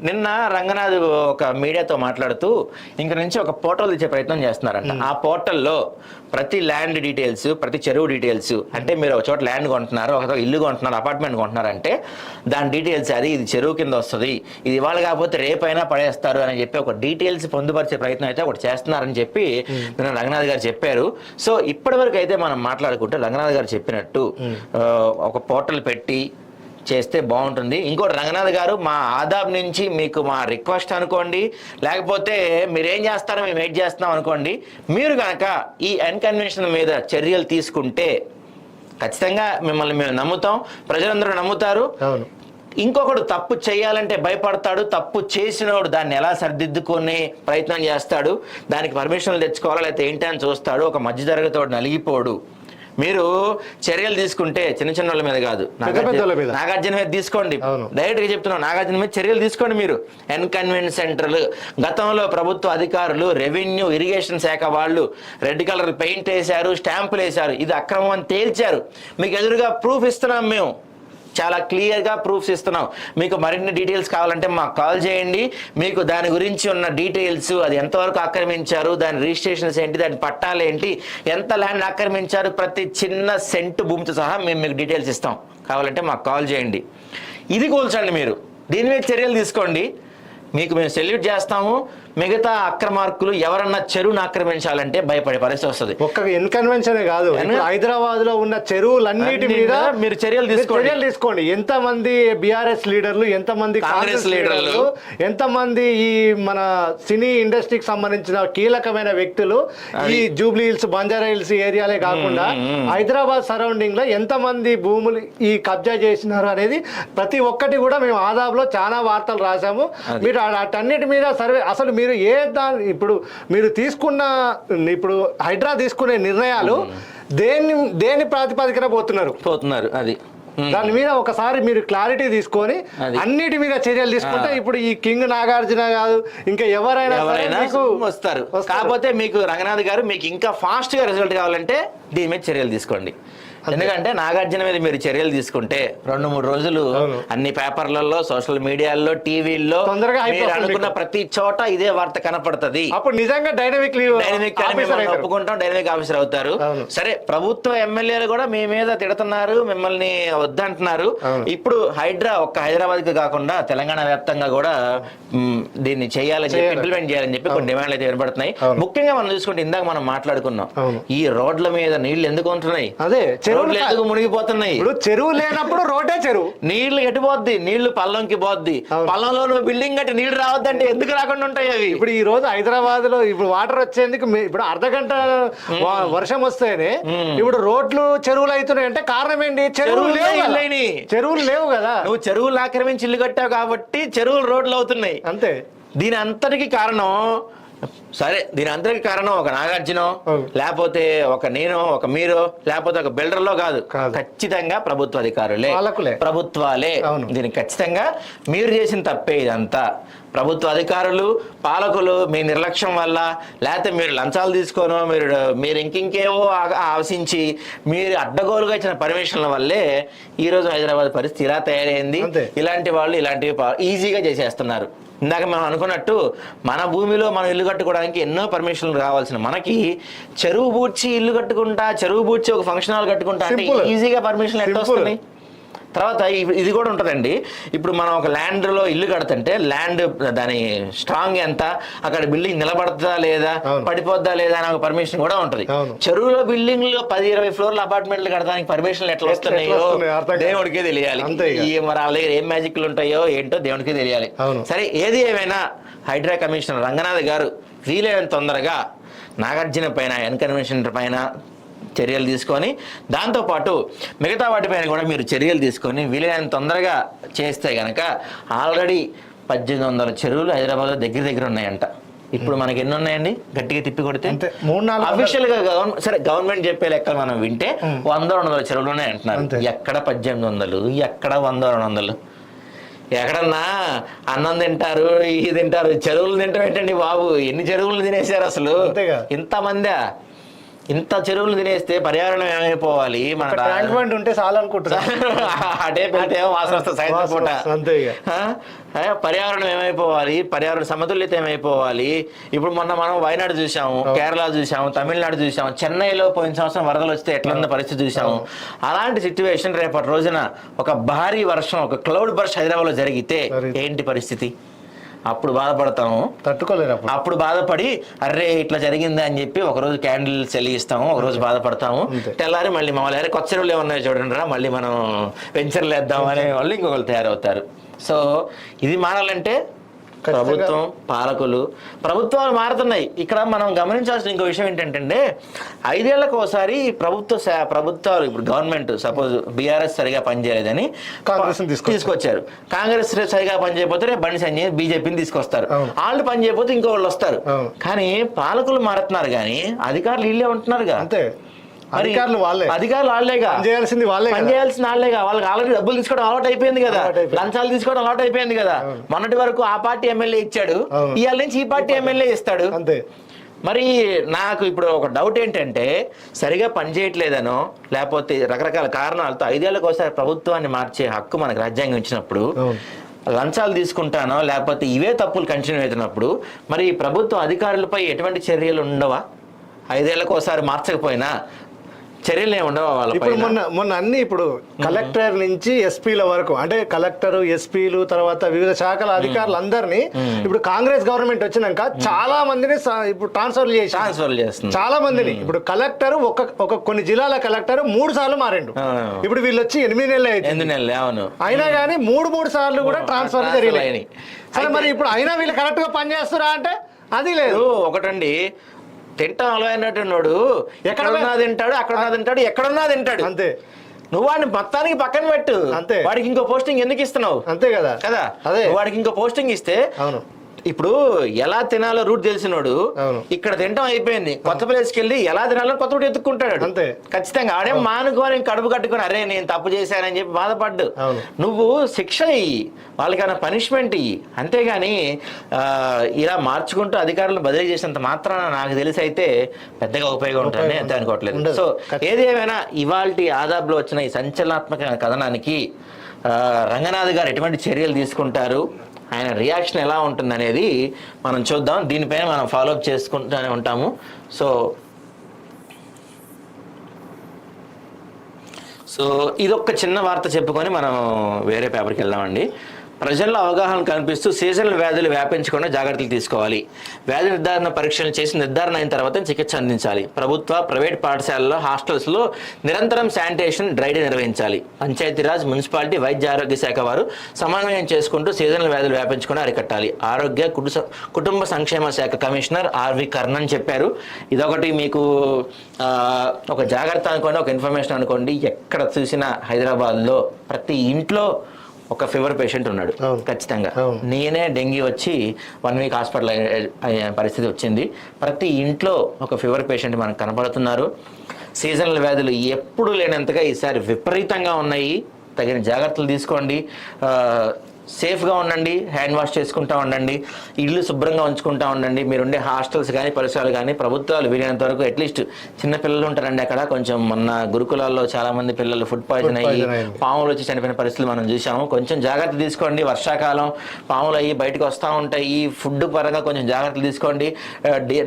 నిన్న రంగనాథ్ ఒక మీడియాతో మాట్లాడుతూ ఇంక నుంచి ఒక పోర్టల్ తెచ్చే ప్రయత్నం చేస్తున్నారంట. ఆ పోర్టల్లో ప్రతి ల్యాండ్ డీటెయిల్స్, ప్రతి చెరువు డీటెయిల్స్, అంటే మీరు ఒక చోట ల్యాండ్ కొంటున్నారు, ఒక ఇల్లు కొంటున్నారు, అపార్ట్మెంట్ కొంటున్నారు అంటే దాని డీటెయిల్స్, అది ఇది చెరువు కింద వస్తుంది, ఇది ఇవాళ కాకపోతే రేపైనా పడేస్తారు అని చెప్పి ఒక డీటెయిల్స్ పొందుపరిచే ప్రయత్నం అయితే ఒకటి చేస్తున్నారని చెప్పి రంగనాథ్ గారు చెప్పారు. సో ఇప్పటి వరకు అయితే మనం మాట్లాడుకుంటే రంగనాథ్ గారు చెప్పినట్టు ఒక పోర్టల్ పెట్టి చేస్తే బాగుంటుంది. ఇంకోటి రంగనాథ్ గారు, మా ఆదాబ్ నుంచి మీకు మా రిక్వెస్ట్ అనుకోండి, లేకపోతే మీరేం చేస్తారో మేము వెయిట్ చేస్తున్నాం అనుకోండి, మీరు కనుక ఈ అన్కన్వెన్షన్ మీద చర్యలు తీసుకుంటే ఖచ్చితంగా మిమ్మల్ని మేము నమ్ముతాం, ప్రజలందరూ నమ్ముతారు. ఇంకొకడు తప్పు చేయాలంటే భయపడతాడు, తప్పు చేసినోడు దాన్ని ఎలా సరిదిద్దుకునే ప్రయత్నం చేస్తాడు, దానికి పర్మిషన్లు తెచ్చుకోవాలా లేకపోతే ఏంటి అని చూస్తాడు. ఒక మధ్యతరగతోడు నలిగిపోడు. మీరు చర్యలు తీసుకుంటే చిన్న చిన్న వాళ్ళ మీద కాదు, నాగార్జున మీద తీసుకోండి. డైరెక్ట్ గా చెప్తున్నాం, నాగార్జున మీద చర్యలు తీసుకోండి. మీరు ఎన్కన్వెన్స్ సెంటర్లు, గతంలో ప్రభుత్వ అధికారులు, రెవెన్యూ, ఇరిగేషన్ శాఖ వాళ్ళు రెడ్ కలర్ పెయింట్ వేశారు, స్టాంపులు వేశారు, ఇది అక్రమం అని తేల్చారు. మీకు ఎదురుగా ప్రూఫ్ ఇస్తున్నాం, మేము చాలా క్లియర్గా ప్రూఫ్స్ ఇస్తున్నాం. మీకు మరిన్ని డీటెయిల్స్ కావాలంటే మాకు కాల్ చేయండి. మీకు దాని గురించి ఉన్న డీటెయిల్స్, అది ఎంతవరకు ఆక్రమించారు, దాని రిజిస్ట్రేషన్స్ ఏంటి, దాని పట్టాలు ఏంటి, ఎంత ల్యాండ్ ఆక్రమించారు, ప్రతి చిన్న సెంటు భూమితో సహా మేము మీకు డీటెయిల్స్ ఇస్తాం. కావాలంటే మాకు కాల్ చేయండి. ఇది కూల్చండి, మీరు దీని మీద చర్యలు తీసుకోండి, మీకు మేము సెల్యూట్ చేస్తాము. మిగతా అక్రమార్కులు ఎవరన్నా చెరువును ఆక్రమించాలంటే భయపడే పరిస్థితి వస్తుంది. ఒక్క ఇన్కన్వెన్షనే కాదు, హైదరాబాద్ లో ఉన్న చెరువులన్నిటి మీద మీరు చర్యలు తీసుకోండి. ఎంతమంది బీఆర్ఎస్ లీడర్లు, ఎంతమంది కాంగ్రెస్ లీడర్లు, ఎంతమంది ఈ మన సినీ ఇండస్ట్రీకి సంబంధించిన కీలకమైన వ్యక్తులు ఈ జూబ్లీ హిల్స్, బంజారా హిల్స్ ఏరియాలే కాకుండా హైదరాబాద్ సరౌండింగ్ లో ఎంతమంది భూములు ఈ కబ్జా చేసినారు అనేది ప్రతి ఒక్కటి కూడా మేము ఆదాబ్లో చాలా వార్తలు రాసాము. మీరు వాటన్నిటి మీద సర్వే, అసలు మీరు ఇప్పుడు మీరు ఇప్పుడు హైడ్రా తీసుకునే నిర్ణయాలు దేని ప్రాతిపదికన పోతున్నారు అది దాని మీద ఒకసారి మీరు క్లారిటీ తీసుకొని అన్నిటి మీద చర్యలు తీసుకుంటే ఇప్పుడు ఈ కింగ్ నాగార్జున కాదు, ఇంకా ఎవరైనా వస్తారు. కాకపోతే మీకు రంగనాథ్ గారు, మీకు ఇంకా ఫాస్ట్ గా రిజల్ట్ కావాలంటే దీని మీద చర్యలు తీసుకోండి. ఎందుకంటే నాగార్జున మీద మీరు చర్యలు తీసుకుంటే 2-3 రోజులు అన్ని పేపర్లలో, సోషల్ మీడియాలో, టీవీల్లో అనుకున్న ప్రతి చోట ఇదే వార్త కనపడుతుంది. అప్పుడు నిజంగా డైనమిక్ ఒప్పుకుంటాం, డైనమిక్ ఆఫీసర్ అవుతారు. సరే, ప్రభుత్వ ఎమ్మెల్యేలు కూడా మీ మీద తిడుతున్నారు, మిమ్మల్ని వద్దంటున్నారు. ఇప్పుడు హైడ్రా ఒక్క హైదరాబాద్ కి కాకుండా తెలంగాణ వ్యాప్తంగా కూడా దీన్ని చేయాలని చెప్పి, ఇంప్లిమెంట్ చేయాలని చెప్పి కొన్ని డిమాండ్లు అయితే వినపడుతున్నాయి. ముఖ్యంగా మనం చూసుకుంటే ఇందాక మనం మాట్లాడుకున్నాం, ఈ రోడ్ల మీద నీళ్లు ఎందుకు ఉంటున్నాయి, అదే చెరువులు ఎందుకు మునిగిపోతున్నాయి. ఇప్పుడు చెరువు లేనప్పుడు రోడ్డే చెరువు, నీళ్లు ఎటుపోద్ది, నీళ్లు పల్లంకి పోద్ది. పల్లంలో బిల్డింగ్ కట్టి నీళ్లు రావద్దంటే ఎందుకు రాకుండా ఉంటాయి అవి. ఇప్పుడు ఈ రోజు హైదరాబాద్ లో ఇప్పుడు వాటర్ వచ్చేందుకు ఇప్పుడు అర్ధగంట వర్షం వస్తేనే ఇప్పుడు రోడ్లు చెరువులు అవుతున్నాయి అంటే కారణం ఏంటి? చెరువులు లేవు కదా. నువ్వు చెరువులు ఆక్రమించి ఇల్లు కట్టావు కాబట్టి చెరువులు రోడ్లు అవుతున్నాయి అంతే. దీని అంతటికి కారణం, సరే దీని అందరికి కారణం ఒక నాగార్జున, లేకపోతే ఒక నేను, ఒక మీరు, లేకపోతే ఒక బిల్డర్లో కాదు, ఖచ్చితంగా ప్రభుత్వ అధికారులే, ప్రభుత్వాలే. దీనికి ఖచ్చితంగా మీరు చేసిన తప్పే ఇదంతా. ప్రభుత్వ అధికారులు, పాలకులు మీ నిర్లక్ష్యం వల్ల, లేకపోతే మీరు లంచాలు తీసుకోనో, మీరు ఇంకేవో ఆశించి మీరు అడ్డగోలుగా ఇచ్చిన పర్మిషన్ల వల్లే ఈరోజు హైదరాబాద్ పరిస్థితి ఇలా తయారైంది. ఇలాంటి వాళ్ళు ఇలాంటివి ఈజీగా చేసేస్తున్నారు. ఇందాక మనం అనుకున్నట్టు మన భూమిలో మనం ఇల్లు కట్టుకోవడానికి ఎన్నో పర్మిషన్లు రావాల్సిన మనకి చెరువు పూడ్చి ఇల్లు కట్టుకుంటా, చెరువు పూడ్చి ఒక ఫంక్షన్ హాల్ కట్టుకుంటా అంటే ఈజీగా పర్మిషన్లు ఎట్లా వస్తున్నాయి? తర్వాత ఇది కూడా ఉంటుందండి. ఇప్పుడు మనం ఒక ల్యాండ్లో ఇల్లు కడుతుంటే ల్యాండ్ దాని స్ట్రాంగ్ ఎంత, అక్కడ బిల్డింగ్ నిలబడతా లేదా, పడిపోద్దా లేదా అని ఒక పర్మిషన్ కూడా ఉంటుంది. చెరువులో బిల్డింగ్ లో 10-20 ఫ్లోర్ల అపార్ట్మెంట్లు కట్టడానికి పర్మిషన్లు ఎట్లా వస్తున్నాయో దేవుడికే తెలియాలి. మరి వాళ్ళ దగ్గర ఏం మ్యాజిక్లు ఉంటాయో ఏంటో దేవుడికే తెలియాలి. సరే, ఏది ఏమైనా హైడ్రా కమిషనర్ రంగనాథ్ గారు వీలైనంత తొందరగా నాగార్జున పైన, ఎన్కన్వెన్షన్ పైన చర్యలు తీసుకొని, దాంతోపాటు మిగతా వాటిపైన కూడా మీరు చర్యలు తీసుకొని వీలైనంత తొందరగా చేస్తే కనుక ఆల్రెడీ 1800 చెరువులు హైదరాబాద్లో దగ్గర ఉన్నాయంట. ఇప్పుడు మనకి ఎన్ని ఉన్నాయండి గట్టిగా తిప్పి కొడితే? అఫీషియల్ గా సరే గవర్నమెంట్ చెప్పే లెక్కలు మనం వింటే 100-200 చెరువులు ఉన్నాయి అంటున్నారు. ఎక్కడ 1800, ఎక్కడ 100-200? ఎక్కడన్నా అన్నం తింటారు, ఇది తింటారు, చెరువులు తింటాం ఏంటండి బాబు? ఎన్ని చెరువులు తినేశారు అసలు ఇంతమంది? ఇంత చెరువులు తినేస్తే పర్యావరణం ఏమైపోవాలి మన ట్యాంక్ బండ్ ఉంటే చాలా అనుకుంటున్నా. అటే పెడితే వాసన వస్తుంది సాయంత్రం పూట. అంతే ఇక. పర్యావరణం ఏమైపోవాలి, పర్యావరణ సమతుల్యత ఏమైపోవాలి. ఇప్పుడు మొన్న మనం వయనాడు చూసాము, కేరళ చూసాము, తమిళనాడు చూసాము, చెన్నైలో పోయిన సంవత్సరం వరదలు వస్తే ఎట్లున్న పరిస్థితి చూసాము. అలాంటి సిచ్యువేషన్ రేపటి రోజున ఒక భారీ వర్షం, ఒక క్లౌడ్ బర్స్ట్ హైదరాబాద్ లో జరిగితే ఏంటి పరిస్థితి? అప్పుడు బాధపడతాము, తట్టుకోలేరు. అప్పుడు బాధపడి అర్రే ఇట్లా జరిగింది అని చెప్పి ఒకరోజు క్యాండిల్స్ వెలిగిస్తాము, ఒకరోజు బాధపడతాము. తెల్లారి మళ్ళీ మామూలు కొత్త చెరువులు ఏమన్నాయో చూడండి రా, మళ్ళీ మనం వెంచర్లు వేద్దాం అనే వాళ్ళు ఇంకొకరు తయారవుతారు. సో ఇది మారాలంటే ప్రభుత్వం, పాలకులు, ప్రభుత్వాలు మారుతున్నాయి. ఇక్కడ మనం గమనించాల్సిన ఇంకో విషయం ఏంటంటే 5 ఏళ్లకు ఒకసారి ప్రభుత్వాలు ఇప్పుడు గవర్నమెంట్ సపోజ్ బీఆర్ఎస్ సరిగా పనిచేయలేదని కాంగ్రెస్ తీసుకొచ్చారు. కాంగ్రెస్ సరిగా పనిచేయకపోతే బండి సంజయ్ బీజేపీని తీసుకొస్తారు. వాళ్ళు పని చేయకపోతే ఇంకో వాళ్ళు వస్తారు. కానీ పాలకులు మారుతున్నారు కానీ అధికారులు వీళ్ళే ఉంటున్నారుగా. అంతే, అధికారులు వాళ్ళేగా, చేయాల్సింది వాళ్ళేగా. వాళ్ళకి ఆల్రెడీ డబ్బులు తీసుకోవడం అలవాటు అయిపోయింది కదా, లంచాలు తీసుకోవడం అలవాటు అయిపోయింది కదా. మొన్నటి వరకు ఆ పార్టీ ఎమ్మెల్యే ఇచ్చాడు, ఇవాళ నుంచి ఈ పార్టీ ఎమ్మెల్యే ఇస్తాడు. అంతే. మరి నాకు ఇప్పుడు ఒక డౌట్ ఏంటంటే సరిగా పనిచేయట్లేదనో లేకపోతే రకరకాల కారణాలతో 5 ఏళ్లకు ఒకసారి ప్రభుత్వాన్ని మార్చే హక్కు మనకు రాజ్యాంగం ఇచ్చినప్పుడు లంచాలు తీసుకుంటానో లేకపోతే ఇవే తప్పులు కంటిన్యూ అవుతున్నప్పుడు మరి ప్రభుత్వ అధికారులపై ఎటువంటి చర్యలు ఉండవా? 5 ఏళ్లకు ఒకసారి మార్చకపోయినా చర్యలు ఏమి ఉండవా వాళ్ళ? ఇప్పుడు మొన్న అన్ని ఇప్పుడు కలెక్టర్ నుంచి ఎస్పీల వరకు, అంటే కలెక్టర్, ఎస్పీలు, తర్వాత వివిధ శాఖల అధికారులు అందరినీ ఇప్పుడు కాంగ్రెస్ గవర్నమెంట్ వచ్చినాక చాలా మందిని ఇప్పుడు ట్రాన్స్ఫర్ చేస్తుంది. చాలా మందిని ఇప్పుడు కలెక్టర్ ఒక కొన్ని జిల్లాల కలెక్టర్ 3 సార్లు మారిండు. ఇప్పుడు వీళ్ళు వచ్చి 8 నెలలు అయింది. అవును, అయినా కానీ 3 సార్లు కూడా ట్రాన్స్ఫర్ జరిగినాయి. మరి ఇప్పుడు అయినా వీళ్ళు కరెక్ట్ గా పనిచేస్తారా అంటే అది లేదు. ఒకటండి, తింటాం అలవాటు ఎక్కడున్నా తింటాడు, అక్కడున్నా తింటాడు, ఎక్కడున్నా తింటాడు. అంతే. నువ్వు వాడిని మొత్తానికి పక్కన పెట్టు. అంతే. వాడికి ఇంకో పోస్టింగ్ ఎందుకు ఇస్తున్నావు? అంతే కదా. అదే వాడికి ఇంకో పోస్టింగ్ ఇస్తే అవును. ఇప్పుడు ఎలా తినాలో రూట్ తెలిసినోడు ఇక్కడ తింటాం అయిపోయింది, కొత్త ప్లేస్కి వెళ్ళి ఎలా తినాలో కొత్త రూట్ ఎత్తుక్కుంటాడు. అంతే, ఖచ్చితంగా. ఆడేం మానుకోని కడుపు కట్టుకుని అరే నేను తప్పు చేశానని చెప్పి బాధపడ్డు. నువ్వు శిక్ష ఇయ్యి, వాళ్ళకైనా పనిష్మెంట్ ఇయ్యి. అంతేగాని ఇలా మార్చుకుంటూ అధికారులను బదిలీ చేసినంత మాత్రాన నాకు తెలిసి అయితే పెద్దగా ఉపయోగం ఉంటుంది అంతే అనుకోవట్లేదు. సో ఏది ఏమైనా ఇవాల్టి ఆదాబ్లో వచ్చిన ఈ సంచలనాత్మక కథనానికి రంగనాథ్ గారు ఎటువంటి చర్యలు తీసుకుంటారు, ఆయన రియాక్షన్ ఎలా ఉంటుంది అనేది మనం చూద్దాం. దీనిపైన మనం ఫాలోఅప్ చేసుకుంటూనే ఉంటాము. సో ఇదొక చిన్న వార్త చెప్పుకొని మనం వేరే పేపర్కి వెళ్దామండి. ప్రజల్లో అవగాహన కల్పిస్తూ సీజనల్ వ్యాధులు వ్యాపించకుండా జాగ్రత్తలు తీసుకోవాలి. వ్యాధి నిర్ధారణ పరీక్షలు చేసి నిర్ధారణ అయిన తర్వాత చికిత్స అందించాలి. ప్రభుత్వ, ప్రైవేట్ పాఠశాలల్లో, హాస్టల్స్లో నిరంతరం శానిటేషన్ డ్రైడే నిర్వహించాలి. పంచాయతీరాజ్, మున్సిపాలిటీ, వైద్య ఆరోగ్య శాఖ వారు సమన్వయం చేసుకుంటూ సీజనల్ వ్యాధులు వ్యాపించకుండా అరికట్టాలి. ఆరోగ్య కుటుంబ సంక్షేమ శాఖ కమిషనర్ ఆర్వి కర్ణన్ చెప్పారు. ఇదొకటి మీకు ఒక జాగ్రత్త అనుకోండి, ఒక ఇన్ఫర్మేషన్ అనుకోండి. ఎక్కడ చూసినా హైదరాబాద్లో ప్రతి ఇంట్లో ఒక ఫీవర్ పేషెంట్ ఉన్నాడు ఖచ్చితంగా. నేనే డెంగీ వచ్చి 1 వీక్ హాస్పిటల్ అయ్యే పరిస్థితి వచ్చింది. ప్రతి ఇంట్లో ఒక ఫీవర్ పేషెంట్ మనకు కనపడుతున్నారు. సీజనల్ వ్యాధులు ఎప్పుడు లేనంతగా ఈసారి విపరీతంగా ఉన్నాయి. తగిన జాగ్రత్తలు తీసుకోండి, సేఫ్గా ఉండండి, హ్యాండ్ వాష్ చేసుకుంటూ ఉండండి, ఇల్లు శుభ్రంగా ఉంచుకుంటూ ఉండండి. మీరుండే హాస్టల్స్ కానీ పరిసరాలు కానీ ప్రభుత్వాలు వీలైనంత వరకు అట్లీస్ట్ చిన్న పిల్లలు ఉంటారండి అక్కడ. కొంచెం మొన్న గురుకులాల్లో చాలామంది పిల్లలు ఫుడ్ పాయిజన్ అయ్యి పాములు వచ్చి చనిపోయిన పరిస్థితులు మనం చూసాము. కొంచెం జాగ్రత్త తీసుకోండి. వర్షాకాలం పాములు అయ్యి బయటకు వస్తూ ఉంటాయి. ఈ ఫుడ్ పరంగా కొంచెం జాగ్రత్తలు తీసుకోండి.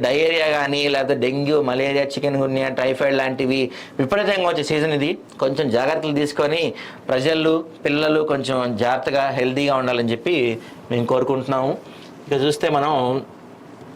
డయేరియా కానీ లేకపోతే డెంగ్యూ, మలేరియా, చికెన్ గున్యా, టైఫాయిడ్ లాంటివి విపరీతంగా వచ్చే సీజన్ ఇది. కొంచెం జాగ్రత్తలు తీసుకొని ప్రజలు, పిల్లలు కొంచెం జాగ్రత్తగా హెల్తీగా ఉండాలని చెప్పి మేము కోరుకుంటున్నాము. ఇక చూస్తే మనం